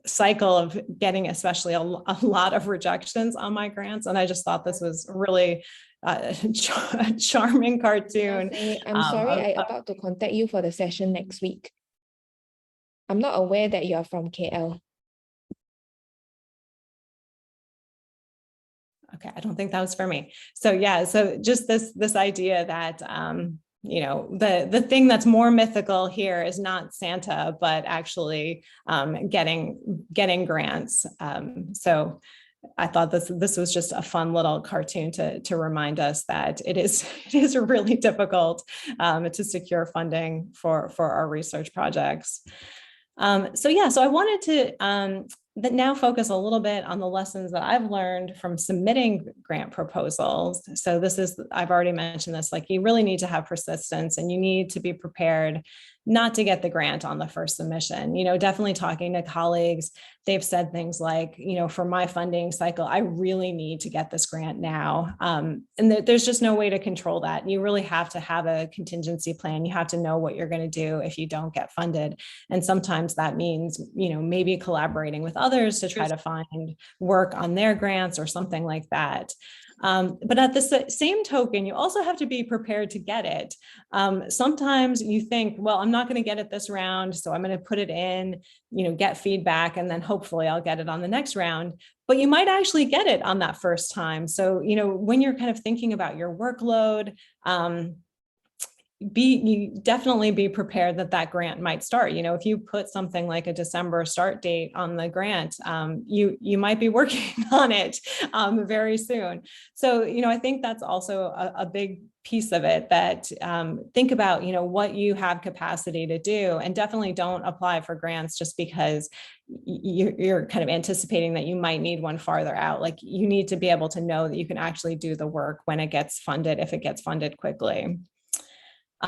D: cycle of getting especially a lot of rejections on my grants. And I just thought this was really charming cartoon.
E: I'm sorry,
D: of-
E: I'm about to contact you for the session next week. I'm not aware that you're from KL.
D: Okay, I don't think that was for me. So yeah, so just this idea that you know, the thing that's more mythical here is not Santa, but actually getting grants. So I thought this was just a fun little cartoon to remind us that it is really difficult to secure funding for our research projects. So I wanted to now focus a little bit on the lessons that I've learned from submitting grant proposals. So I've already mentioned this, like you really need to have persistence and you need to be prepared not to get the grant on the first submission. You know, definitely talking to colleagues, they've said things like, you know, for my funding cycle, I really need to get this grant now. And there's just no way to control that. You really have to have a contingency plan. You have to know what you're going to do if you don't get funded. And sometimes that means, you know, maybe collaborating with others to try to find work on their grants or something like that. But at the same token, you also have to be prepared to get it. Sometimes you think, well, I'm not going to get it this round, so I'm going to put it in, you know, get feedback, and then hopefully I'll get it on the next round. But you might actually get it on that first time. So, you know, when you're kind of thinking about your workload, you definitely be prepared that grant might start. You know, if you put something like a December start date on the grant, you might be working on it very soon. So, you know, I think that's also a big piece of it, that think about, you know, what you have capacity to do, and definitely don't apply for grants just because you're kind of anticipating that you might need one farther out. Like, you need to be able to know that you can actually do the work when it gets funded, if it gets funded quickly.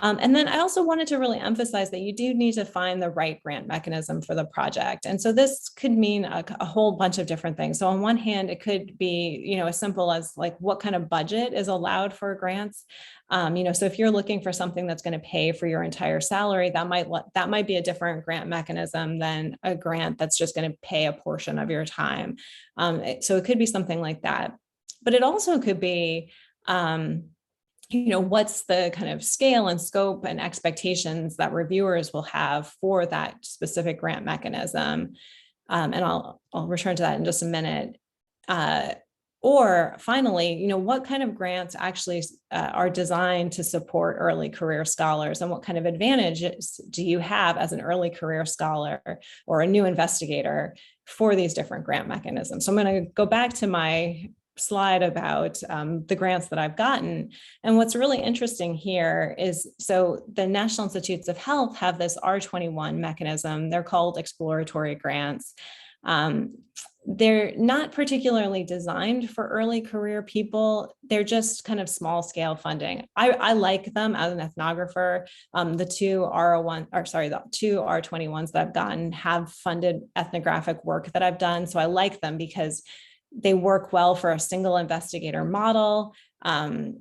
D: And then I also wanted to really emphasize that you do need to find the right grant mechanism for the project. And so this could mean a whole bunch of different things. So on one hand, it could be, you know, as simple as like what kind of budget is allowed for grants. You know, so if you're looking for something that's going to pay for your entire salary, that might be a different grant mechanism than a grant that's just going to pay a portion of your time. So it could be something like that. But it also could be, you know, what's the kind of scale and scope and expectations that reviewers will have for that specific grant mechanism. And I'll return to that in just a minute. Or finally, you know, what kind of grants actually are designed to support early career scholars, and what kind of advantages do you have as an early career scholar or a new investigator for these different grant mechanisms? So I'm going to go back to my slide about the grants that I've gotten. And what's really interesting here is, so the National Institutes of Health have this R21 mechanism. They're called exploratory grants. They're not particularly designed for early career people. They're just kind of small scale funding. I like them as an ethnographer. The two R21s that I've gotten have funded ethnographic work that I've done. So I like them because they work well for a single investigator model. There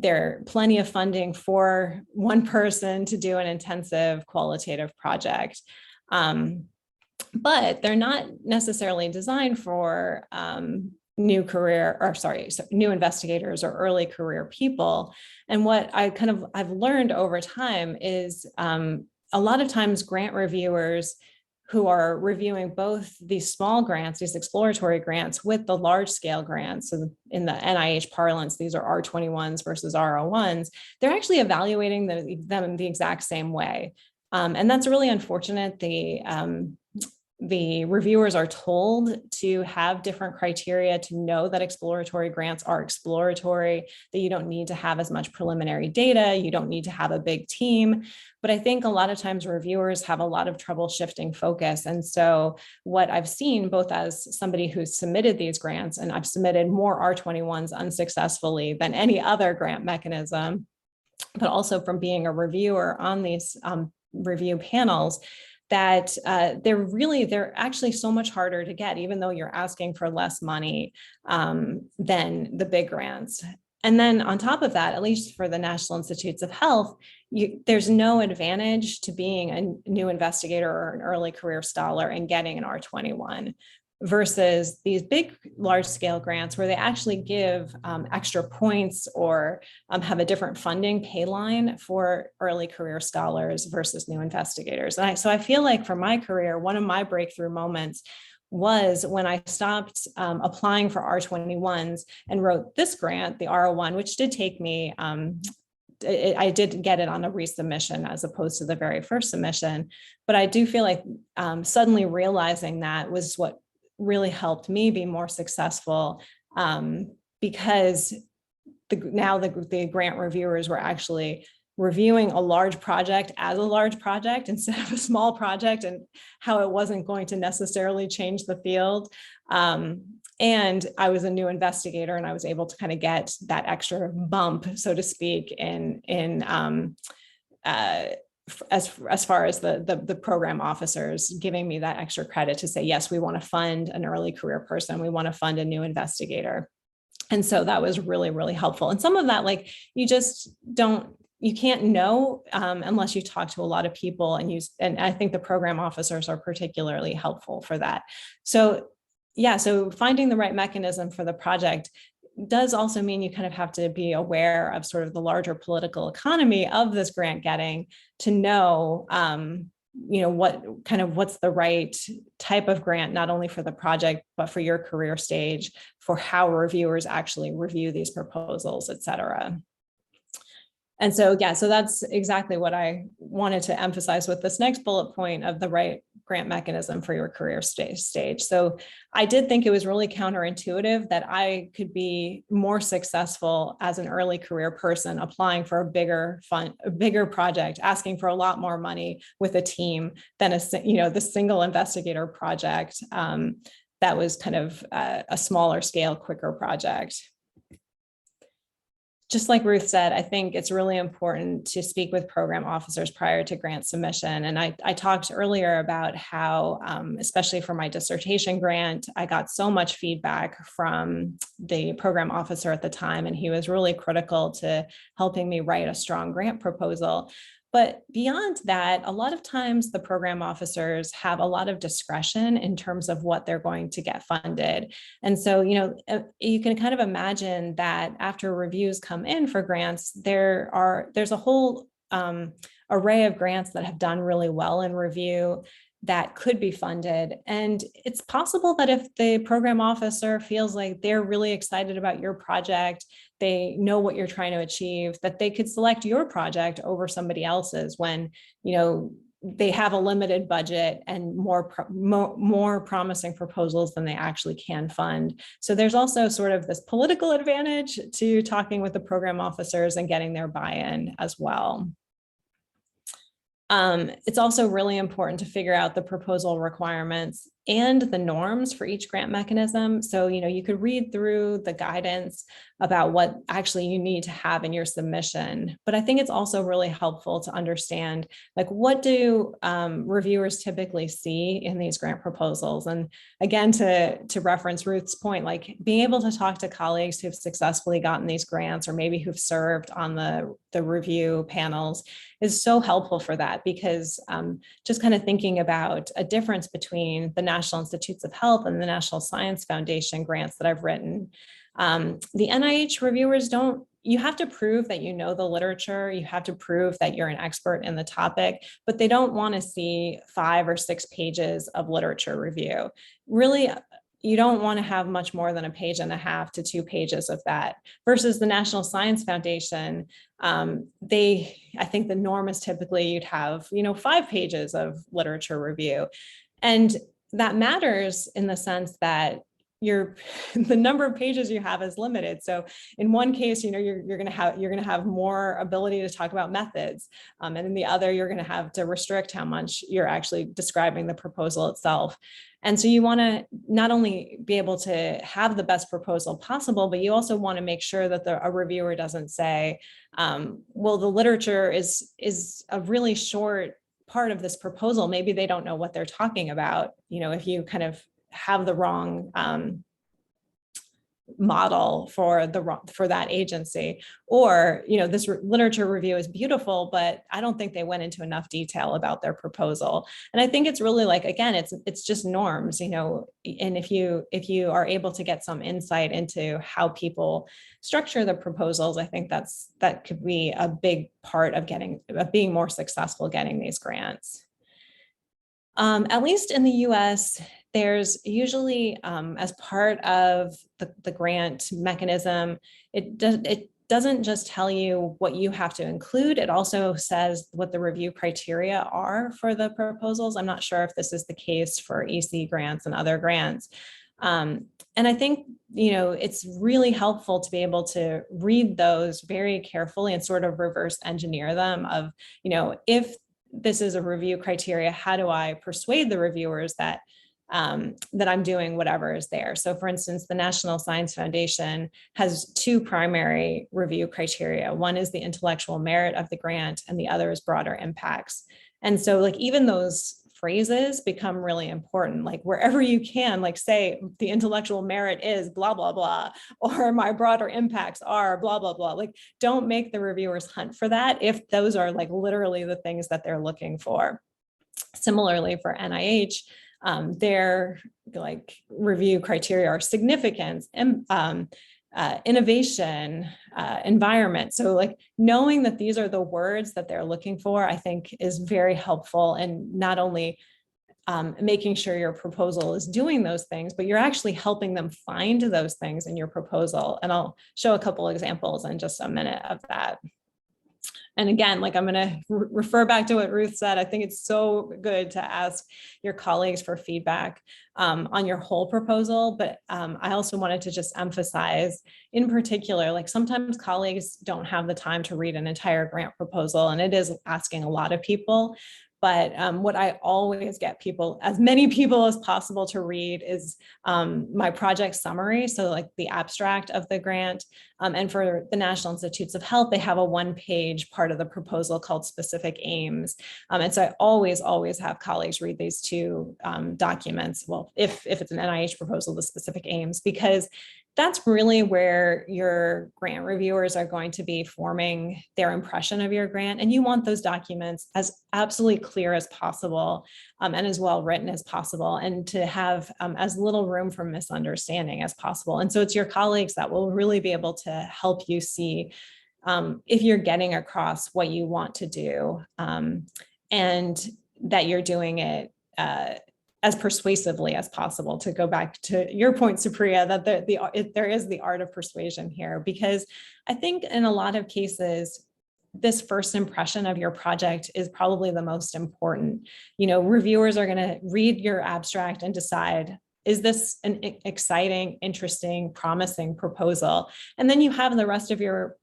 D: are plenty of funding for one person to do an intensive qualitative project. But they're not necessarily designed for new investigators or early career people. And what I've learned over time is a lot of times grant reviewers who are reviewing both these small grants, these exploratory grants, with the large scale grants. So in the NIH parlance, these are R21s versus R01s. They're actually evaluating them the exact same way. And that's really unfortunate. The reviewers are told to have different criteria to know that exploratory grants are exploratory, that you don't need to have as much preliminary data, you don't need to have a big team. But I think a lot of times reviewers have a lot of trouble shifting focus. And so what I've seen, both as somebody who's submitted these grants, and I've submitted more R21s unsuccessfully than any other grant mechanism, but also from being a reviewer on these review panels, that they're actually so much harder to get, even though you're asking for less money than the big grants. And then on top of that, at least for the National Institutes of Health, there's no advantage to being a new investigator or an early career scholar and getting an R21. versus these big, large scale grants where they actually give extra points or have a different funding pay line for early career scholars versus new investigators. And so I feel like for my career, one of my breakthrough moments was when I stopped applying for R21s and wrote this grant, the R01, which did take me, I did get it on a resubmission as opposed to the very first submission. But I do feel like suddenly realizing that was what really helped me be more successful, because now the grant reviewers were actually reviewing a large project as a large project instead of a small project, and how it wasn't going to necessarily change the field. And I was a new investigator, and I was able to kind of get that extra bump, so to speak, as far as the program officers giving me that extra credit to say, yes, we want to fund an early career person, we want to fund a new investigator. And so that was really, really helpful. And some of that, like, you can't know unless you talk to a lot of people, and I think the program officers are particularly helpful for that. So yeah, so finding the right mechanism for the project does also mean you kind of have to be aware of sort of the larger political economy of this grant getting, to know, what's the right type of grant, not only for the project, but for your career stage, for how reviewers actually review these proposals, et cetera. And so, yeah, so that's exactly what I wanted to emphasize with this next bullet point of the right grant mechanism for your career stage. So I did think it was really counterintuitive that I could be more successful as an early career person applying for a bigger project, asking for a lot more money with a team than the single investigator project that was kind of a smaller scale, quicker project. Just like Ruth said, I think it's really important to speak with program officers prior to grant submission. And I talked earlier about how, especially for my dissertation grant, I got so much feedback from the program officer at the time, and he was really critical to helping me write a strong grant proposal. But beyond that, a lot of times the program officers have a lot of discretion in terms of what they're going to get funded. And so, you can kind of imagine that after reviews come in for grants, there's a whole array of grants that have done really well in review that could be funded. And it's possible that if the program officer feels like they're really excited about your project, they know what you're trying to achieve, that they could select your project over somebody else's when, they have a limited budget and more promising proposals than they actually can fund. So there's also sort of this political advantage to talking with the program officers and getting their buy-in as well. It's also really important to figure out the proposal requirements and the norms for each grant mechanism. So, you could read through the guidance about what actually you need to have in your submission. But I think it's also really helpful to understand, like, what do reviewers typically see in these grant proposals? And again, to reference Ruth's point, like being able to talk to colleagues who've successfully gotten these grants, or maybe who've served on the review panels, is so helpful for that, because just kind of thinking about a difference between the National Institutes of Health and the National Science Foundation grants that I've written. The NIH reviewers you have to prove that you know the literature, you have to prove that you're an expert in the topic, but they don't want to see 5 or 6 pages of literature review. Really, you don't want to have much more than 1.5 pages to 2 pages of that. Versus the National Science Foundation, I think the norm is typically you'd have 5 pages of literature review. And that matters in the sense that the number of pages you have is limited. So in one case, you're going to have more ability to talk about methods, and in the other, you're going to have to restrict how much you're actually describing the proposal itself. And so you want to not only be able to have the best proposal possible, but you also want to make sure that a reviewer doesn't say, well, the literature is a really short part of this proposal. Maybe they don't know what they're talking about. If you kind of have the wrong model for that agency. Or, this literature review is beautiful, but I don't think they went into enough detail about their proposal. And I think it's really like, again, it's just norms, and if you are able to get some insight into how people structure the proposals, I think that could be a big part of being more successful getting these grants. At least in the US, there's usually, as part of the grant mechanism, it doesn't just tell you what you have to include, it also says what the review criteria are for the proposals. I'm not sure if this is the case for EC grants and other grants. And I think, it's really helpful to be able to read those very carefully and sort of reverse engineer them of, if this is a review criteria, how do I persuade the reviewers that I'm doing whatever is there? So for instance, the National Science Foundation has two primary review criteria. One is the intellectual merit of the grant, and the other is broader impacts. And so like even those phrases become really important, like wherever you can, like say the intellectual merit is blah, blah, blah, or my broader impacts are blah, blah, blah. Like don't make the reviewers hunt for that if those are like literally the things that they're looking for. Similarly for NIH, their like review criteria are significance, innovation, environment. So like knowing that these are the words that they're looking for, I think is very helpful in not only making sure your proposal is doing those things, but you're actually helping them find those things in your proposal. And I'll show a couple examples in just a minute of that. And again, like I'm going to refer back to what Ruth said. I think it's so good to ask your colleagues for feedback on your whole proposal. But I also wanted to just emphasize in particular, like sometimes colleagues don't have the time to read an entire grant proposal, and it is asking a lot of people. But what I always get people, as many people as possible to read is my project summary. So like the abstract of the grant. And for the National Institutes of Health, they have a one-page part of the proposal called specific aims. And so I always have colleagues read these two documents. Well, if it's an NIH proposal, the specific aims, because that's really where your grant reviewers are going to be forming their impression of your grant. And you want those documents as absolutely clear as possible and as well written as possible, and to have as little room for misunderstanding as possible. And so it's your colleagues that will really be able to help you see if you're getting across what you want to do and that you're doing it as persuasively as possible, to go back to your point, Supriya, that there is the art of persuasion here, because I think in a lot of cases, this first impression of your project is probably the most important. Reviewers are going to read your abstract and decide, is this an exciting, interesting, promising proposal? And then you have the rest of your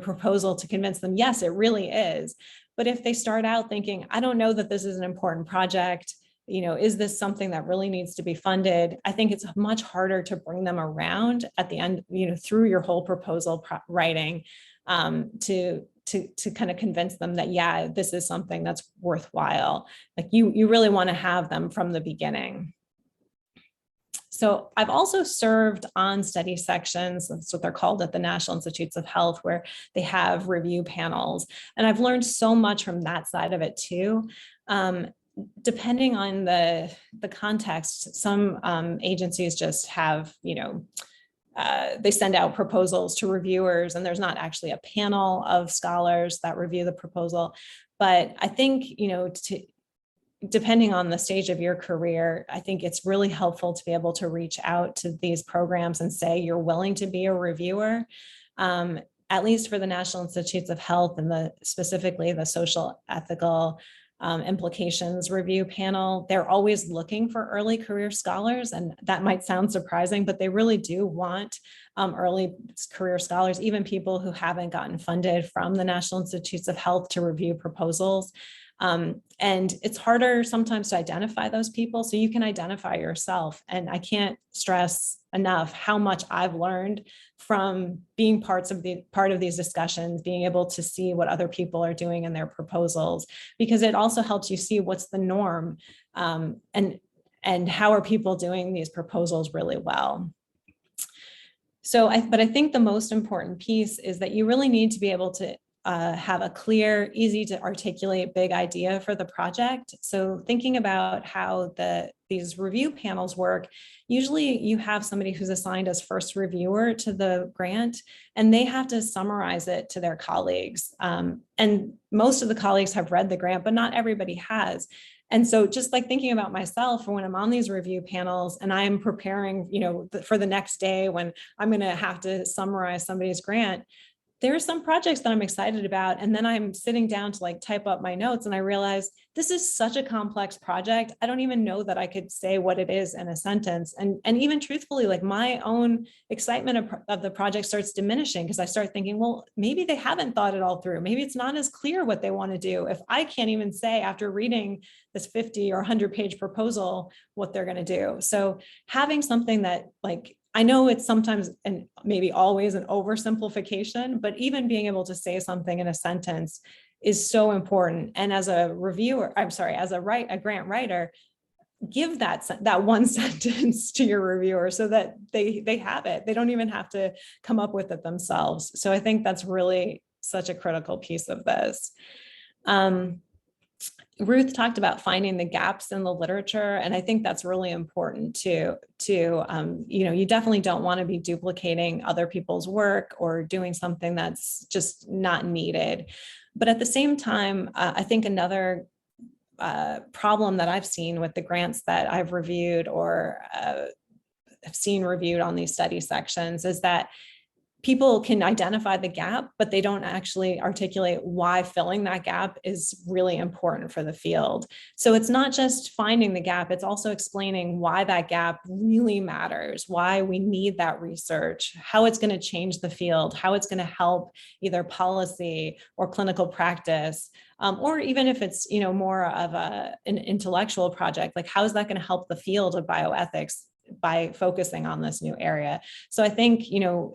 D: proposal to convince them, yes, it really is. But if they start out thinking, I don't know that this is an important project, is this something that really needs to be funded? I think it's much harder to bring them around at the end, through your whole proposal writing to kind of convince them that, yeah, this is something that's worthwhile. Like you really want to have them from the beginning. So I've also served on study sections, that's what they're called at the National Institutes of Health, where they have review panels. And I've learned so much from that side of it too. Depending on the context, some agencies just have, they send out proposals to reviewers, and there's not actually a panel of scholars that review the proposal. But I think, depending on the stage of your career, I think it's really helpful to be able to reach out to these programs and say you're willing to be a reviewer. At least for the National Institutes of Health and specifically the social ethical implications review panel, they're always looking for early career scholars. And that might sound surprising, but they really do want early career scholars, even people who haven't gotten funded from the National Institutes of Health to review proposals. And it's harder sometimes to identify those people, so you can identify yourself. And I can't stress enough how much I've learned from being part of these discussions, being able to see what other people are doing in their proposals, because it also helps you see what's the norm and how are people doing these proposals really well. but I think the most important piece is that you really need to be able to have a clear, easy to articulate big idea for the project. So thinking about how these review panels work, usually you have somebody who's assigned as first reviewer to the grant, and they have to summarize it to their colleagues. And most of the colleagues have read the grant, but not everybody has. And so just like thinking about myself when I'm on these review panels and I'm preparing, for the next day when I'm going to have to summarize somebody's grant, there are some projects that I'm excited about. And then I'm sitting down to like type up my notes and I realize this is such a complex project. I don't even know that I could say what it is in a sentence. And even truthfully, like my own excitement of the project starts diminishing because I start thinking, well, maybe they haven't thought it all through. Maybe it's not as clear what they want to do. If I can't even say after reading this 50 or 100-page proposal, what they're going to do. So having something that like, I know it's sometimes and maybe always an oversimplification, but even being able to say something in a sentence is so important. And as a reviewer, as a grant writer, give that one sentence to your reviewer so that they have it. They don't even have to come up with it themselves. So I think that's really such a critical piece of this. Ruth talked about finding the gaps in the literature, and I think that's really important too. You definitely don't want to be duplicating other people's work or doing something that's just not needed. But at the same time, I think another problem that I've seen with the grants that I've reviewed or have seen reviewed on these study sections is that people can identify the gap, but they don't actually articulate why filling that gap is really important for the field. So it's not just finding the gap, it's also explaining why that gap really matters, why we need that research, how it's going to change the field, how it's going to help either policy or clinical practice, or even if it's more of an intellectual project, like how is that going to help the field of bioethics by focusing on this new area. So I think,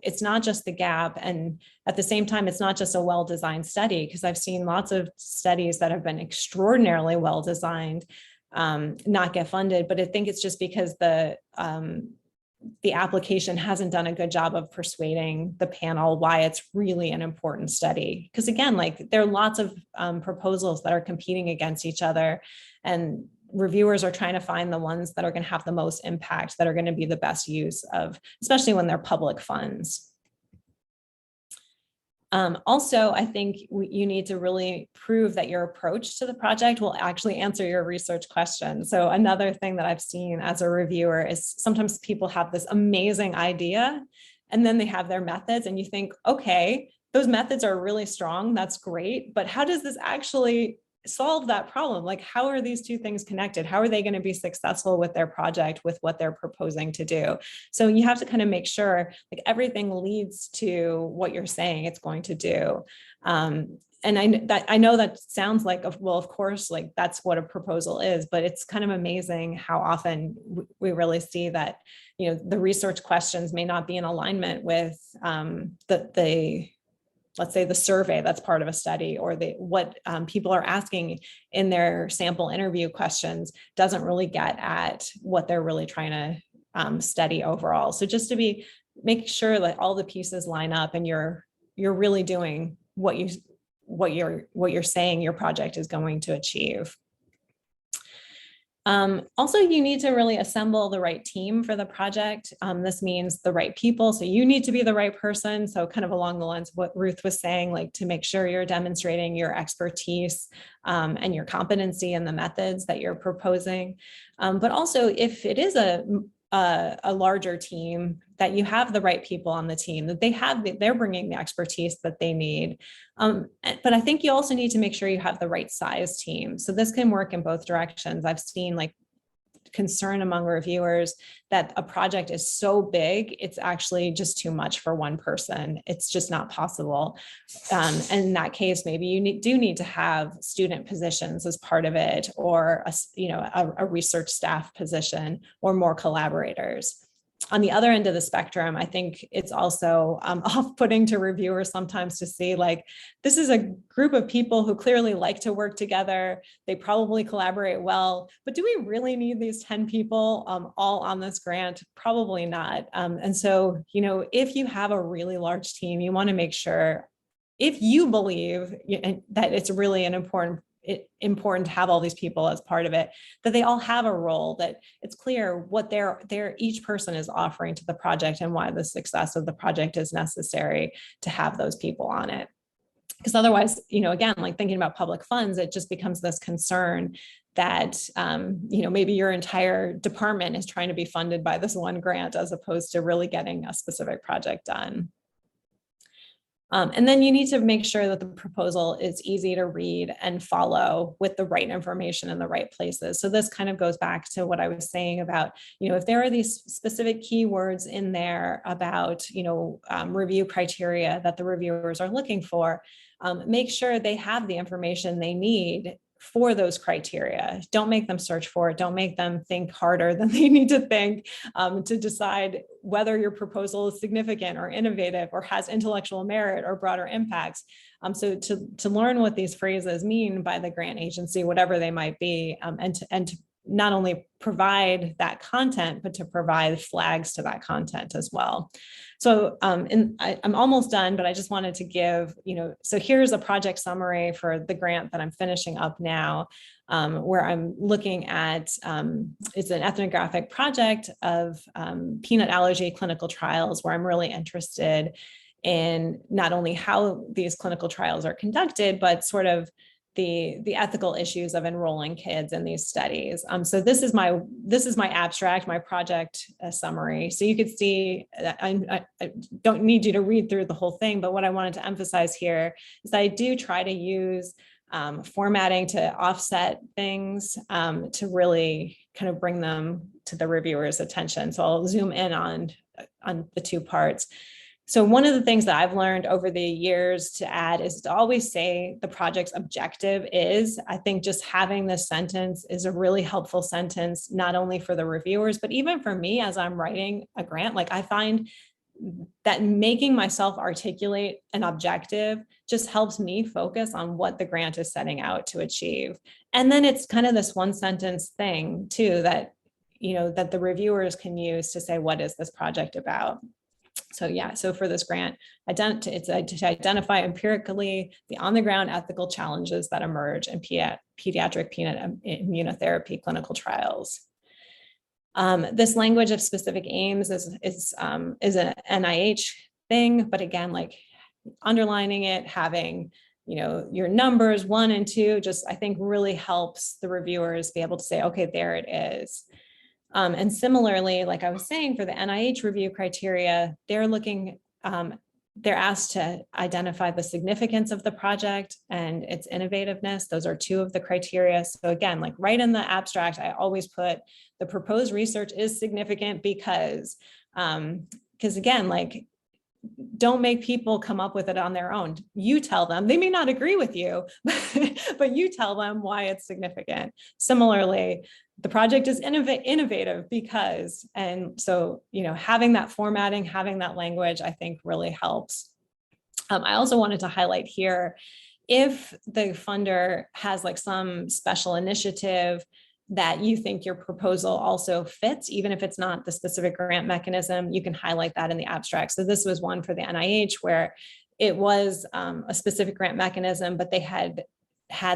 D: it's not just the gap. And at the same time, it's not just a well-designed study, because I've seen lots of studies that have been extraordinarily well-designed not get funded. But I think it's just because the application hasn't done a good job of persuading the panel why it's really an important study. Because again, like there are lots of proposals that are competing against each other, and reviewers are trying to find the ones that are going to have the most impact, that are going to be the best use of, especially when they're public funds. Also, I think you need to really prove that your approach to the project will actually answer your research questions. So another thing that I've seen as a reviewer is sometimes people have this amazing idea and then they have their methods and you think, okay, those methods are really strong. That's great. But how does this actually solve that problem? Like, how are these two things connected? How are they going to be successful with their project, with what they're proposing to do? So you have to kind of make sure like everything leads to what you're saying it's going to do. And I know that sounds like, well, of course, like that's what a proposal is, but it's kind of amazing how often we really see that, the research questions may not be in alignment with let's say the survey that's part of a study, or what people are asking in their sample interview questions doesn't really get at what they're really trying to study overall. So just to make sure that all the pieces line up and you're really doing what you're saying your project is going to achieve. Also, you need to really assemble the right team for the project. This means the right people. So you need to be the right person. So kind of along the lines of what Ruth was saying, like to make sure you're demonstrating your expertise and your competency in the methods that you're proposing. But also if it is a larger team, that you have the right people on the team, that they're bringing the expertise that they need. But I think you also need to make sure you have the right size team. So this can work in both directions. I've seen like concern among reviewers that a project is so big, it's actually just too much for one person. It's just not possible. And in that case, maybe you do need to have student positions as part of it, or a research staff position, or more collaborators. on the other end of the spectrum, I think it's also off-putting to reviewers sometimes to see like, this is a group of people who clearly like to work together. They probably collaborate well, but do we really need these 10 people all on this grant? Probably not. And so, you know, if you have a really large team, you want to make sure, if you believe that it's really an important to have all these people as part of it, that they all have a role, that it's clear what each person is offering to the project and why the success of the project is necessary to have those people on it. Because otherwise, you know, again, like thinking about public funds, it just becomes this concern that, you know, maybe your entire department is trying to be funded by this one grant as opposed to really getting a specific project done. And then you need to make sure that the proposal is easy to read and follow with the right information in the right places. So this kind of goes back to what I was saying about, you know, if there are these specific keywords in there about, you know, review criteria that the reviewers are looking for, make sure they have the information they need for those criteria. Don't make them search for it. Don't make them think harder than they need to think to decide whether your proposal is significant or innovative or has intellectual merit or broader impacts. So to learn what these phrases mean by the grant agency, whatever they might be, and to not only provide that content, but to provide flags to that content as well. So I'm almost done, but I just wanted to give, you know, so here's a project summary for the grant that I'm finishing up now, where I'm looking at, it's an ethnographic project of peanut allergy clinical trials, where I'm really interested in not only how these clinical trials are conducted, but sort of the ethical issues of enrolling kids in these studies. So this is my abstract, my project summary. So you could see, I don't need you to read through the whole thing, but what I wanted to emphasize here is that I do try to use formatting to offset things to really kind of bring them to the reviewer's attention. So I'll zoom in on the two parts. So one of the things that I've learned over the years to add is to always say the project's objective is. I think just having this sentence is a really helpful sentence, not only for the reviewers, but even for me as I'm writing a grant. Like I find that making myself articulate an objective just helps me focus on what the grant is setting out to achieve. And then it's kind of this one sentence thing too, that, you know, that the reviewers can use to say, what is this project about? So yeah, so for this grant, it's to identify empirically the on-the-ground ethical challenges that emerge in pediatric peanut immunotherapy clinical trials. This language of specific aims is an NIH thing, but again, like underlining it, having, you know, your numbers 1 and 2, just I think really helps the reviewers be able to say, okay, there it is. And similarly, like I was saying, for the NIH review criteria, they're looking, they're asked to identify the significance of the project and its innovativeness. Those are 2 of the criteria. So again, like right in the abstract, I always put the proposed research is significant because again, like, don't make people come up with it on their own. You tell them, they may not agree with you, but you tell them why it's significant. Similarly, the project is innovative because, and so, you know, having that formatting, having that language, I think really helps. I also wanted to highlight here, if the funder has like some special initiative that you think your proposal also fits, even if it's not the specific grant mechanism, you can highlight that in the abstract. So this was one for the NIH where it was a specific grant mechanism, but they had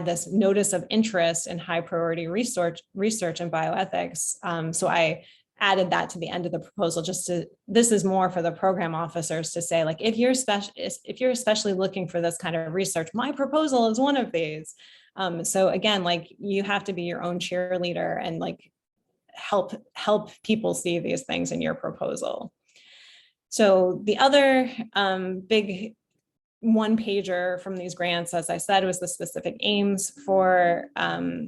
D: this notice of interest in high priority research and bioethics. So I added that to the end of the proposal, this is more for the program officers to say, like, if you're especially looking for this kind of research, my proposal is one of these. So again, like, you have to be your own cheerleader and like help people see these things in your proposal. So the other big one pager from these grants, as I said, was the specific aims for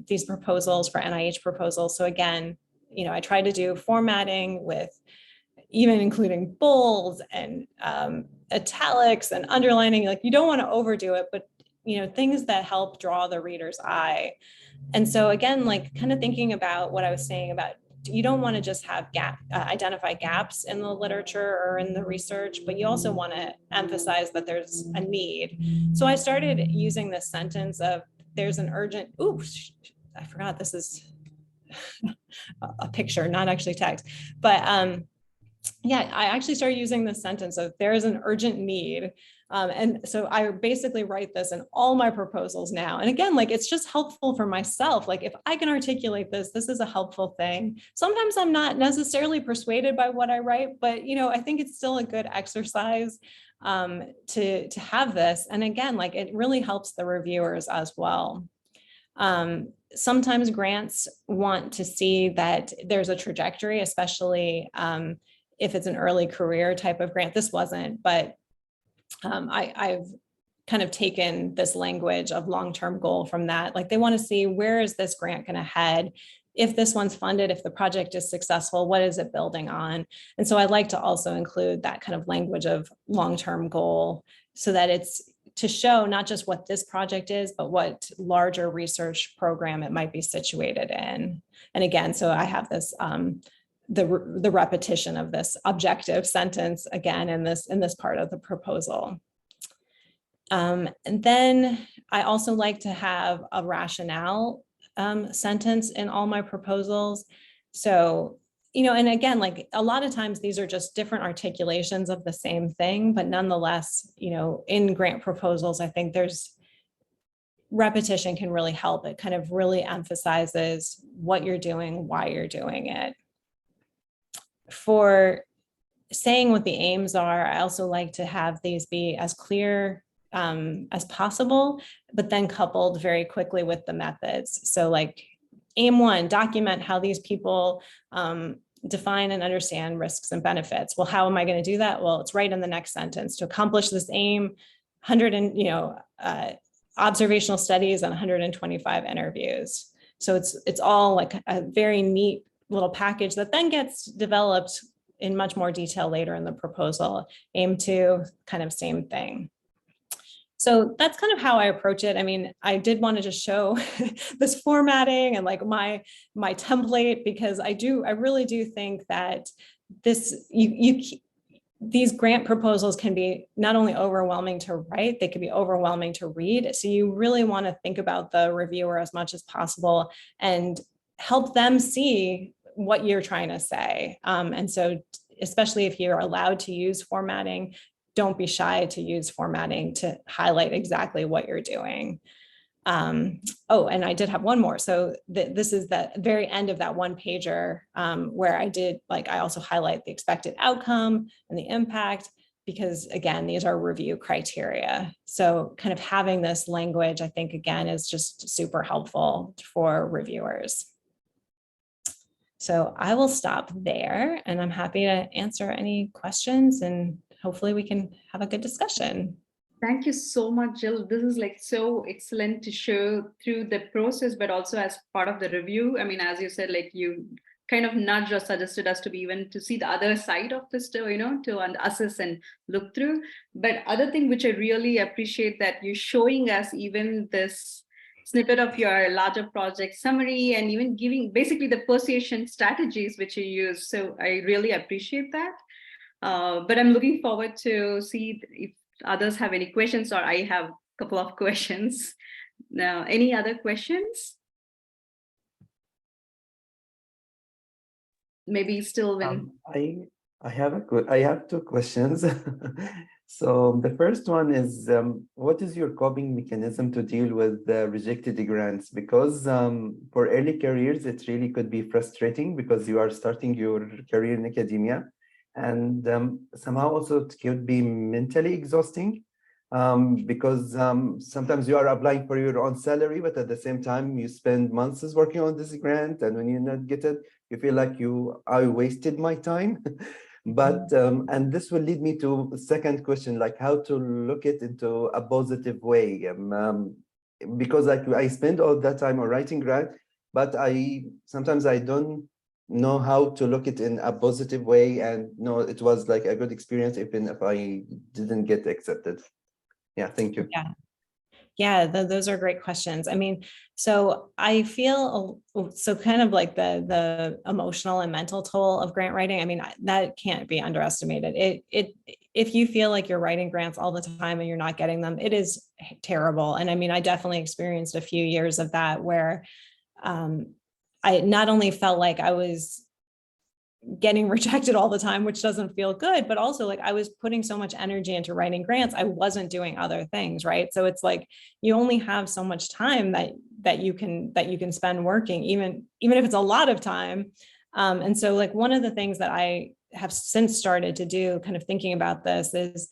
D: these proposals, for NIH proposals. So again, you know, I tried to do formatting with even including bolds and italics and underlining. Like, you don't want to overdo it, but you know, things that help draw the reader's eye. And so again, like, kind of thinking about what I was saying about you don't want to just have identify gaps in the literature or in the research, but you also want to emphasize that there's a need. So I started using this sentence of there's an urgent, oops, I forgot this is a picture, not actually text, but yeah, I actually started using this sentence of there is an urgent need. And so I basically write this in all my proposals now. And again, like, it's just helpful for myself. Like, if I can articulate this, this is a helpful thing. Sometimes I'm not necessarily persuaded by what I write, but, you know, I think it's still a good exercise to have this. And again, like, it really helps the reviewers as well. Sometimes grants want to see that there's a trajectory, especially if it's an early career type of grant. This wasn't, but I've kind of taken this language of long-term goal from that. Like, they want to see, where is this grant going to head? If this one's funded, if the project is successful, what is it building on? And so I like to also include that kind of language of long-term goal, so that it's to show not just what this project is, but what larger research program it might be situated in. And again, so I have this the repetition of this objective sentence again in this part of the proposal. And then I also like to have a rationale sentence in all my proposals. So, you know, and again, like, a lot of times these are just different articulations of the same thing, but nonetheless, you know, in grant proposals, I think there's repetition can really help. It kind of really emphasizes what you're doing, why you're doing it. For saying what the aims are, I also like to have these be as clear as possible, but then coupled very quickly with the methods. So, like, aim 1, document how these people define and understand risks and benefits. Well, how am I going to do that? Well, it's right in the next sentence. To accomplish this aim, 100 and, you know, observational studies and 125 interviews. So it's all like a very neat little package that then gets developed in much more detail later in the proposal. Aim 2, kind of same thing. So that's kind of how I approach it. I mean, I did want to just show this formatting and like my template, because I really do think that these grant proposals can be not only overwhelming to write, they can be overwhelming to read. So you really want to think about the reviewer as much as possible and help them see what you're trying to say. And so, especially if you're allowed to use formatting, don't be shy to use formatting to highlight exactly what you're doing. Oh, and I did have one more. So this is the very end of that one pager where I also highlight the expected outcome and the impact, because again, these are review criteria. So kind of having this language, I think, again, is just super helpful for reviewers. So I will stop there, and I'm happy to answer any questions, and hopefully we can have a good discussion.
A: Thank you so much, Jill. This is like so excellent to show through the process, but also as part of the review. I mean, as you said, like, you kind of nudged or suggested us to be even to see the other side of this, you know, to assess and look through. But other thing which I really appreciate, that you're showing us even this snippet of your larger project summary, and even giving basically the persuasion strategies which you use. So I really appreciate that. But I'm looking forward to see if others have any questions, or I have a couple of questions. Now, any other questions? Maybe still when
F: I have 2 questions. So the first one is, what is your coping mechanism to deal with the rejected grants? Because for early careers, it really could be frustrating because you are starting your career in academia, and somehow also it could be mentally exhausting because sometimes you are applying for your own salary, but at the same time you spend months working on this grant, and when you not get it, you feel like I wasted my time. But and this will lead me to the second question, like how to look it into a positive way, because like I spend all that time on writing grant, but sometimes I don't know how to look it in a positive way, and no, it was like a good experience even if I didn't get accepted. Yeah, thank you.
D: Yeah, those are great questions. I mean, so I feel so kind of like the emotional and mental toll of grant writing. I mean, that can't be underestimated. If you feel like you're writing grants all the time and you're not getting them, it is terrible. And I mean, I definitely experienced a few years of that where I not only felt like I was getting rejected all the time, which doesn't feel good, but also like I was putting so much energy into writing grants, I wasn't doing other things, right? So it's like you only have so much time that you can spend working, even if it's a lot of time. And so like one of the things that I have since started to do, kind of thinking about this, is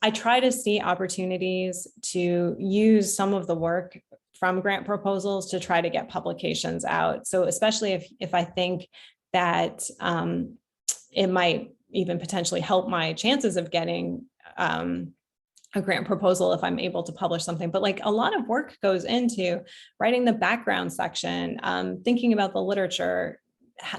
D: I try to see opportunities to use some of the work from grant proposals to try to get publications out. So especially if I think that it might even potentially help my chances of getting a grant proposal if I'm able to publish something. But like a lot of work goes into writing the background section, thinking about the literature,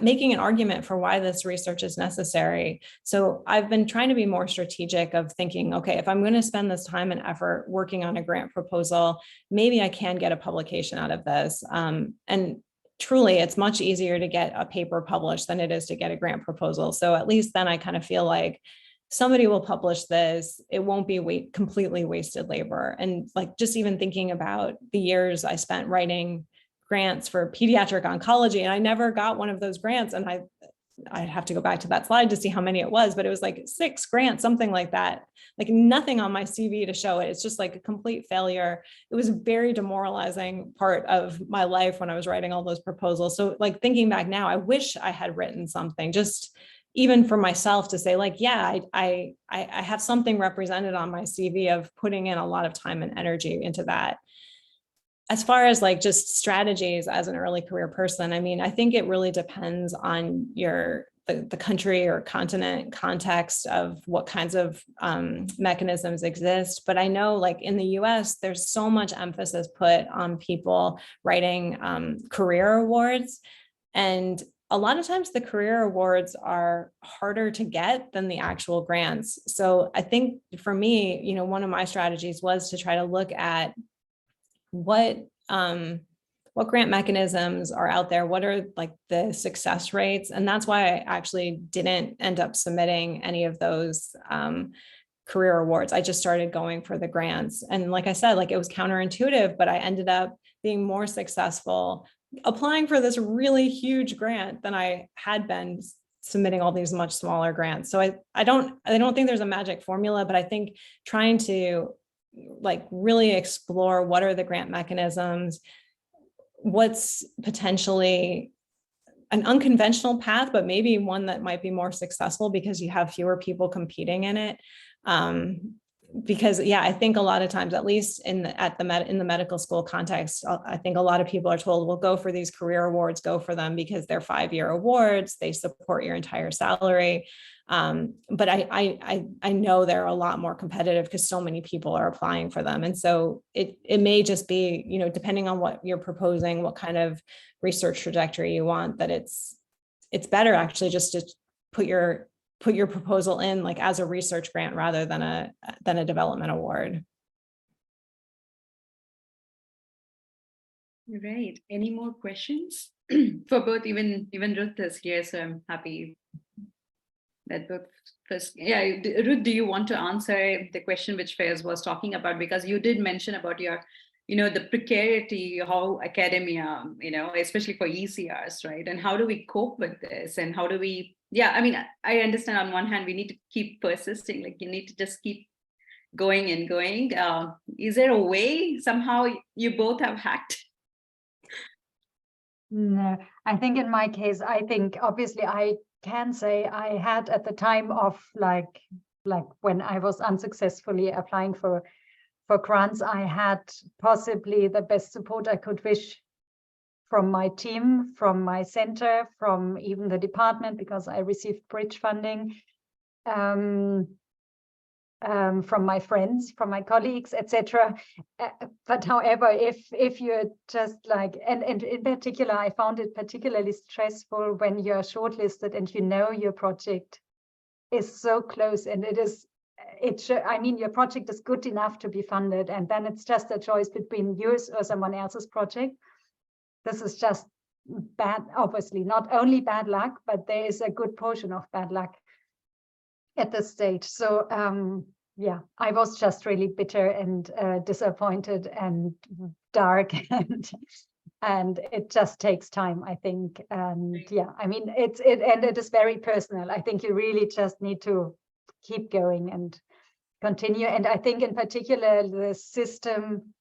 D: making an argument for why this research is necessary. So I've been trying to be more strategic of thinking, okay, if I'm going to spend this time and effort working on a grant proposal, maybe I can get a publication out of this. And truly, it's much easier to get a paper published than it is to get a grant proposal. So at least then I kind of feel like somebody will publish this. It won't be completely wasted labor. And like just even thinking about the years I spent writing grants for pediatric oncology, and I never got one of those grants. And I'd have to go back to that slide to see how many it was, but it was like 6 grants, something like that, like nothing on my CV to show it. It's just like a complete failure. It was a very demoralizing part of my life when I was writing all those proposals. So like thinking back now, I wish I had written something just even for myself to say like, yeah, I have something represented on my CV of putting in a lot of time and energy into that. As far as like just strategies as an early career person, I mean, I think it really depends on the country or continent context of what kinds of mechanisms exist. But I know like in the US, there's so much emphasis put on people writing career awards. And a lot of times the career awards are harder to get than the actual grants. So I think for me, you know, one of my strategies was to try to look at what grant mechanisms are out there, what are like the success rates. And that's why I actually didn't end up submitting any of those career awards. I just started going for the grants. And like I said, like it was counterintuitive, but I ended up being more successful applying for this really huge grant than I had been submitting all these much smaller grants. So I don't think there's a magic formula, but I think trying to like really explore what are the grant mechanisms, what's potentially an unconventional path, but maybe one that might be more successful because you have fewer people competing in it. Because yeah, I think a lot of times, at least in the medical school context, I think a lot of people are told, well, go for these career awards, go for them because they're 5-year awards, they support your entire salary. But I know they're a lot more competitive because so many people are applying for them. And so it may just be, you know, depending on what you're proposing, what kind of research trajectory you want, that it's better actually just to put your proposal in like as a research grant rather than a development award.
A: Right. Any more questions for both? Even Ruth is here, so I'm happy that both first. Yeah, Ruth, do you want to answer the question which Faiz was talking about? Because you did mention about your, you know, the precarity, how academia, you know, especially for ECRs, right? And how do we cope with this? And how do we, yeah, I mean, I understand on one hand, we need to keep persisting, like you need to just keep going and going. Is there a way somehow you both have hacked?
B: No, I think in my case, I think obviously I can say I had at the time of like when I was unsuccessfully applying for grants, I had possibly the best support I could wish from my team, from my center, from even the department, because I received bridge funding, from my friends, from my colleagues, etc. But however, if you're just like, and in particular, I found it particularly stressful when you're shortlisted and you know your project is so close and it is I mean, your project is good enough to be funded, and then it's just a choice between yours or someone else's project. This is just bad, obviously, not only bad luck, but there is a good portion of bad luck at this stage. So yeah, I was just really bitter and disappointed and dark, and it just takes time, I think. And yeah, I mean, it is very personal. I think you really just need to keep going and continue. And I think in particular, the system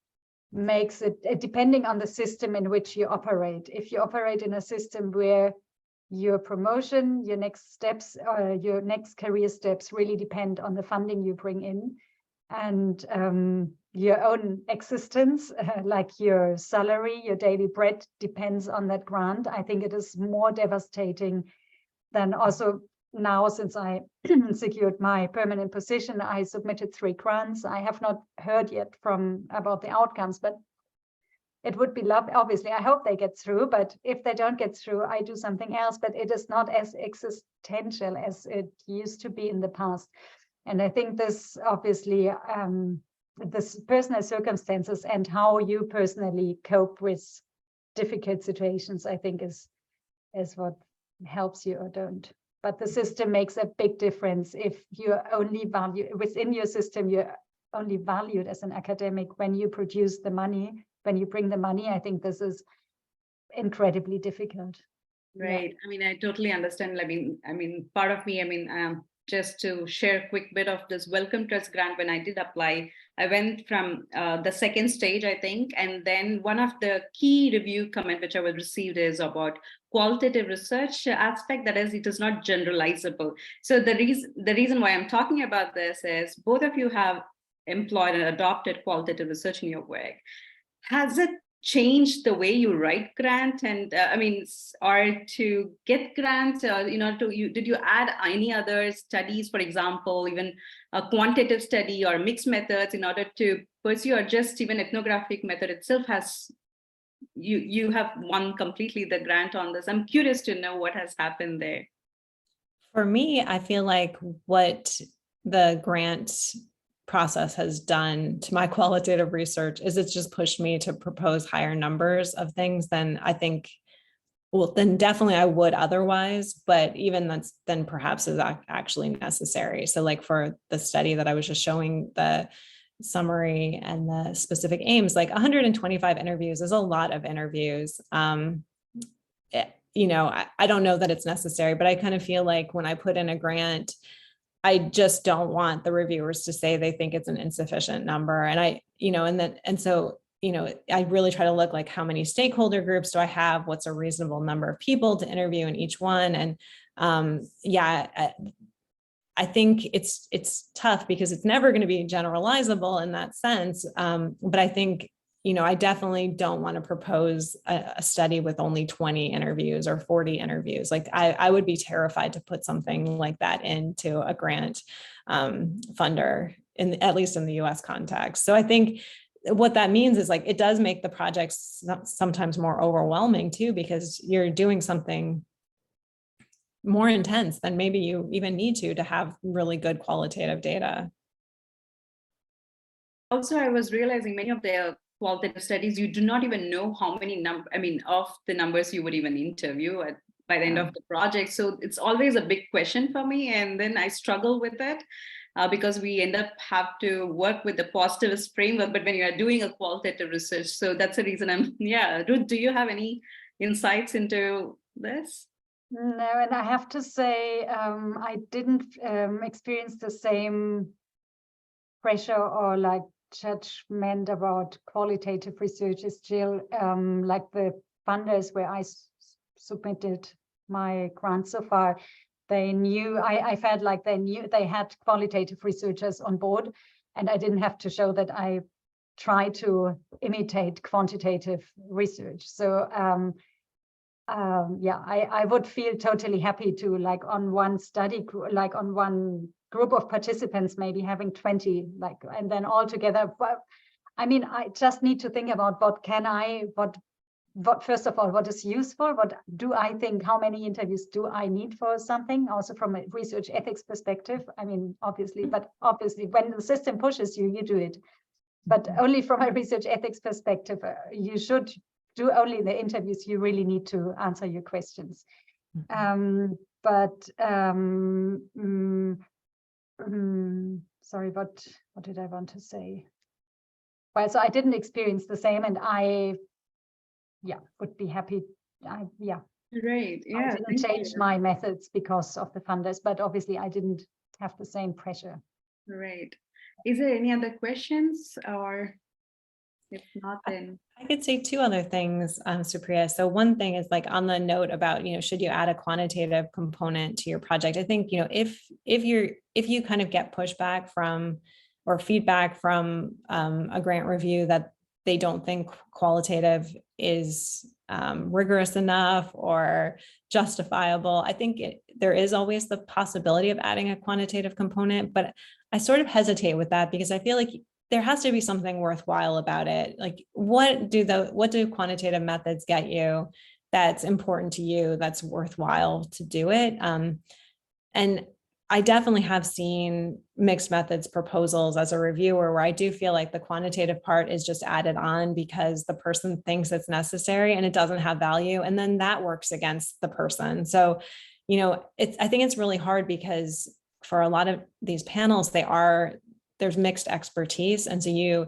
B: makes it, depending on the system in which you operate. If you operate in a system where your promotion, your next steps, your next career steps really depend on the funding you bring in, and your own existence, like your salary, your daily bread depends on that grant, I think it is more devastating than also now, since I secured my permanent position. I submitted 3 grants. I have not heard yet about the outcomes, but it would be lovely. Obviously, I hope they get through, but if they don't get through, I do something else. But it is not as existential as it used to be in the past. And I think this, obviously, this personal circumstances and how you personally cope with difficult situations, I think is what helps you or don't. But the system makes a big difference. If you're only valued within your system, you're only valued as an academic when you produce the money, when you bring the money. I think this is incredibly difficult.
A: Right. Yeah. I mean, I totally understand. I mean, part of me, just to share a quick bit of this Welcome Trust grant, when I did apply, I went from the second stage, I think, and then one of the key review comment which I was received is about qualitative research aspect, that is, it is not generalizable. So the reason why I'm talking about this is both of you have employed and adopted qualitative research in your work. Has it changed the way you write grant, and or to get grants, did you add any other studies, for example, even a quantitative study or mixed methods in order to pursue, or just even ethnographic method itself has, you have won completely the grant on this? I'm curious to know what has happened there.
D: For me, I feel like what the grant process has done to my qualitative research is it's just pushed me to propose higher numbers of things than I think, well, then definitely I would otherwise, but even that's then perhaps is actually necessary. So like for the study that I was just showing, the summary and the specific aims, like 125 interviews is a lot of interviews. I don't know that it's necessary, but I kind of feel like when I put in a grant, I just don't want the reviewers to say they think it's an insufficient number. And I really try to look like, how many stakeholder groups do I have? What's a reasonable number of people to interview in each one? And I think it's tough because it's never going to be generalizable in that sense. But I think, I definitely don't want to propose a study with only 20 interviews or 40 interviews. Like I would be terrified to put something like that into a grant funder, at least in the US context. So I think what that means is, like, it does make the projects sometimes more overwhelming too, because you're doing something more intense than maybe you even need to have really good qualitative data.
A: Also, I was realizing many of the qualitative studies, you do not even know how many of the numbers you would even interview by the end of the project. So it's always a big question for me. And then I struggle with it because we end up have to work with the positivist framework, but when you are doing a qualitative research, so that's the reason Ruth, do you have any insights into this?
B: No, and I have to say, I didn't experience the same pressure or like judgment about qualitative research. Is still like the funders where I submitted my grant so far, they knew, I felt like they knew they had qualitative researchers on board, and I didn't have to show that I try to imitate quantitative research. So I would feel totally happy to, like, on one study, like on one group of participants, maybe having 20, like, and then all together. But I mean, I just need to think about what first of all, what is useful? What do I think? How many interviews do I need for something? Also from a research ethics perspective. I mean, obviously, when the system pushes you, you do it. But only from a research ethics perspective, you should do only the interviews you really need to answer your questions. Sorry, what did I want to say? Well, so I didn't experience the same, and I would be happy.
A: Great. Yeah,
B: I didn't change my methods because of the funders, but obviously I didn't have the same pressure.
A: Right. Is there any other questions, or if not, then
D: I could say two other things, Supriya. So one thing is like on the note about, should you add a quantitative component to your project? I think, if you kind of get pushback from or feedback from a grant review that they don't think qualitative is rigorous enough or justifiable, I think there is always the possibility of adding a quantitative component, but I sort of hesitate with that because I feel like there has to be something worthwhile about it. Like what do quantitative methods get you that's important to you, that's worthwhile to do it? And I definitely have seen mixed methods proposals as a reviewer where I do feel like the quantitative part is just added on because the person thinks it's necessary and it doesn't have value. And then that works against the person. So, I think it's really hard because for a lot of these panels, there's mixed expertise. And so you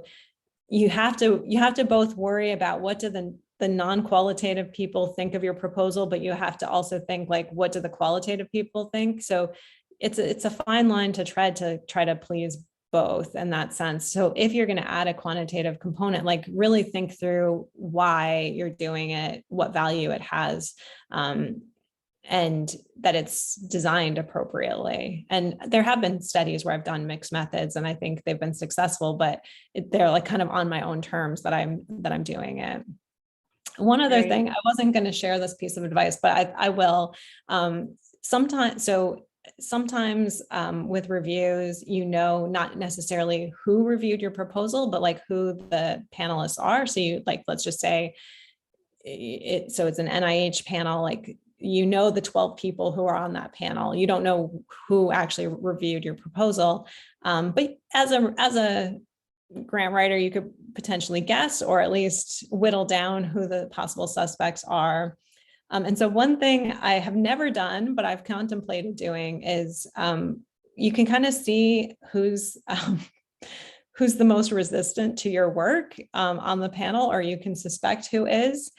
D: have to both worry about what do the non-qualitative people think of your proposal, but you have to also think like, what do the qualitative people think? So it's a fine line to tread to try to please both in that sense. So if you're going to add a quantitative component, like really think through why you're doing it, what value it has, and that it's designed appropriately. And there have been studies where I've done mixed methods and I think they've been successful, but they're like kind of on my own terms that I'm doing it. One other thing, I wasn't going to share this piece of advice, but I will. Sometimes with reviews, not necessarily who reviewed your proposal, but like who the panelists are. So let's just say so it's an NIH panel, like, the 12 people who are on that panel. You don't know who actually reviewed your proposal. But as a grant writer, you could potentially guess, or at least whittle down who the possible suspects are. And so one thing I have never done, but I've contemplated doing is you can kind of see who's the most resistant to your work on the panel, or you can suspect who is.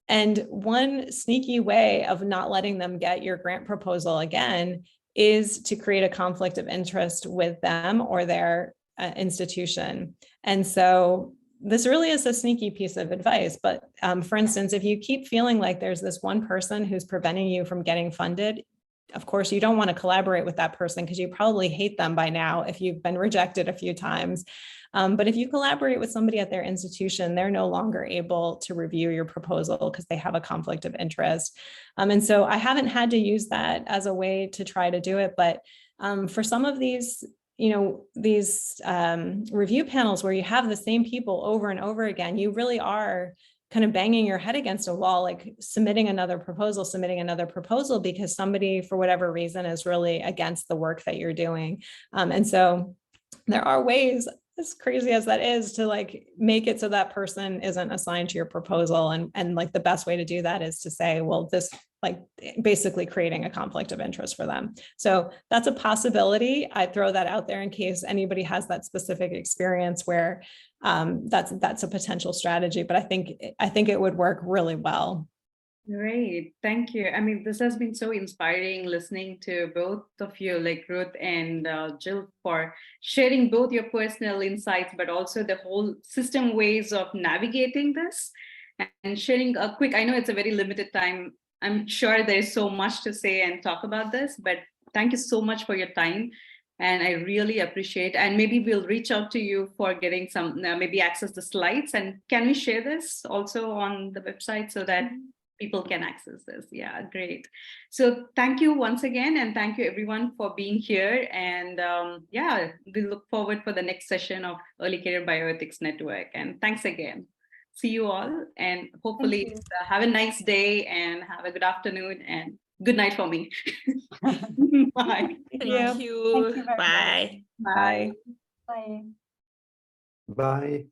D: And one sneaky way of not letting them get your grant proposal again is to create a conflict of interest with them or their institution. And so this really is a sneaky piece of advice, but for instance, if you keep feeling like there's this one person who's preventing you from getting funded, of course, you don't want to collaborate with that person because you probably hate them by now if you've been rejected a few times. But if you collaborate with somebody at their institution, they're no longer able to review your proposal because they have a conflict of interest. And so I haven't had to use that as a way to try to do it. But for some of these, these review panels where you have the same people over and over again, you really are kind of banging your head against a wall, like submitting another proposal because somebody, for whatever reason, is really against the work that you're doing. And so there are ways, as crazy as that is, to like make it so that person isn't assigned to your proposal. And like the best way to do that is to say, well, this, like basically creating a conflict of interest for them. So that's a possibility. I throw that out there in case anybody has that specific experience where that's a potential strategy, but I think it would work really well.
A: Great, thank you. I mean, this has been so inspiring listening to both of you, like Ruth and Jill, for sharing both your personal insights, but also the whole system ways of navigating this and sharing a quick, I know it's a very limited time. I'm sure there's so much to say and talk about this, but thank you so much for your time. And I really appreciate, and maybe we'll reach out to you for getting some, maybe access the slides. And can we share this also on the website so that people can access this? Yeah, great. So thank you once again. And thank you everyone for being here. And we look forward for the next session of Early Career Bioethics Network. And thanks again. see you all, and
B: Thank
A: hopefully
B: you.
A: have a nice day and have a good afternoon and good night for me. Bye.
D: Thank
B: Thank
D: you.
B: you very much.
G: Bye.
A: Bye.
D: Bye.
B: Bye.
F: Bye.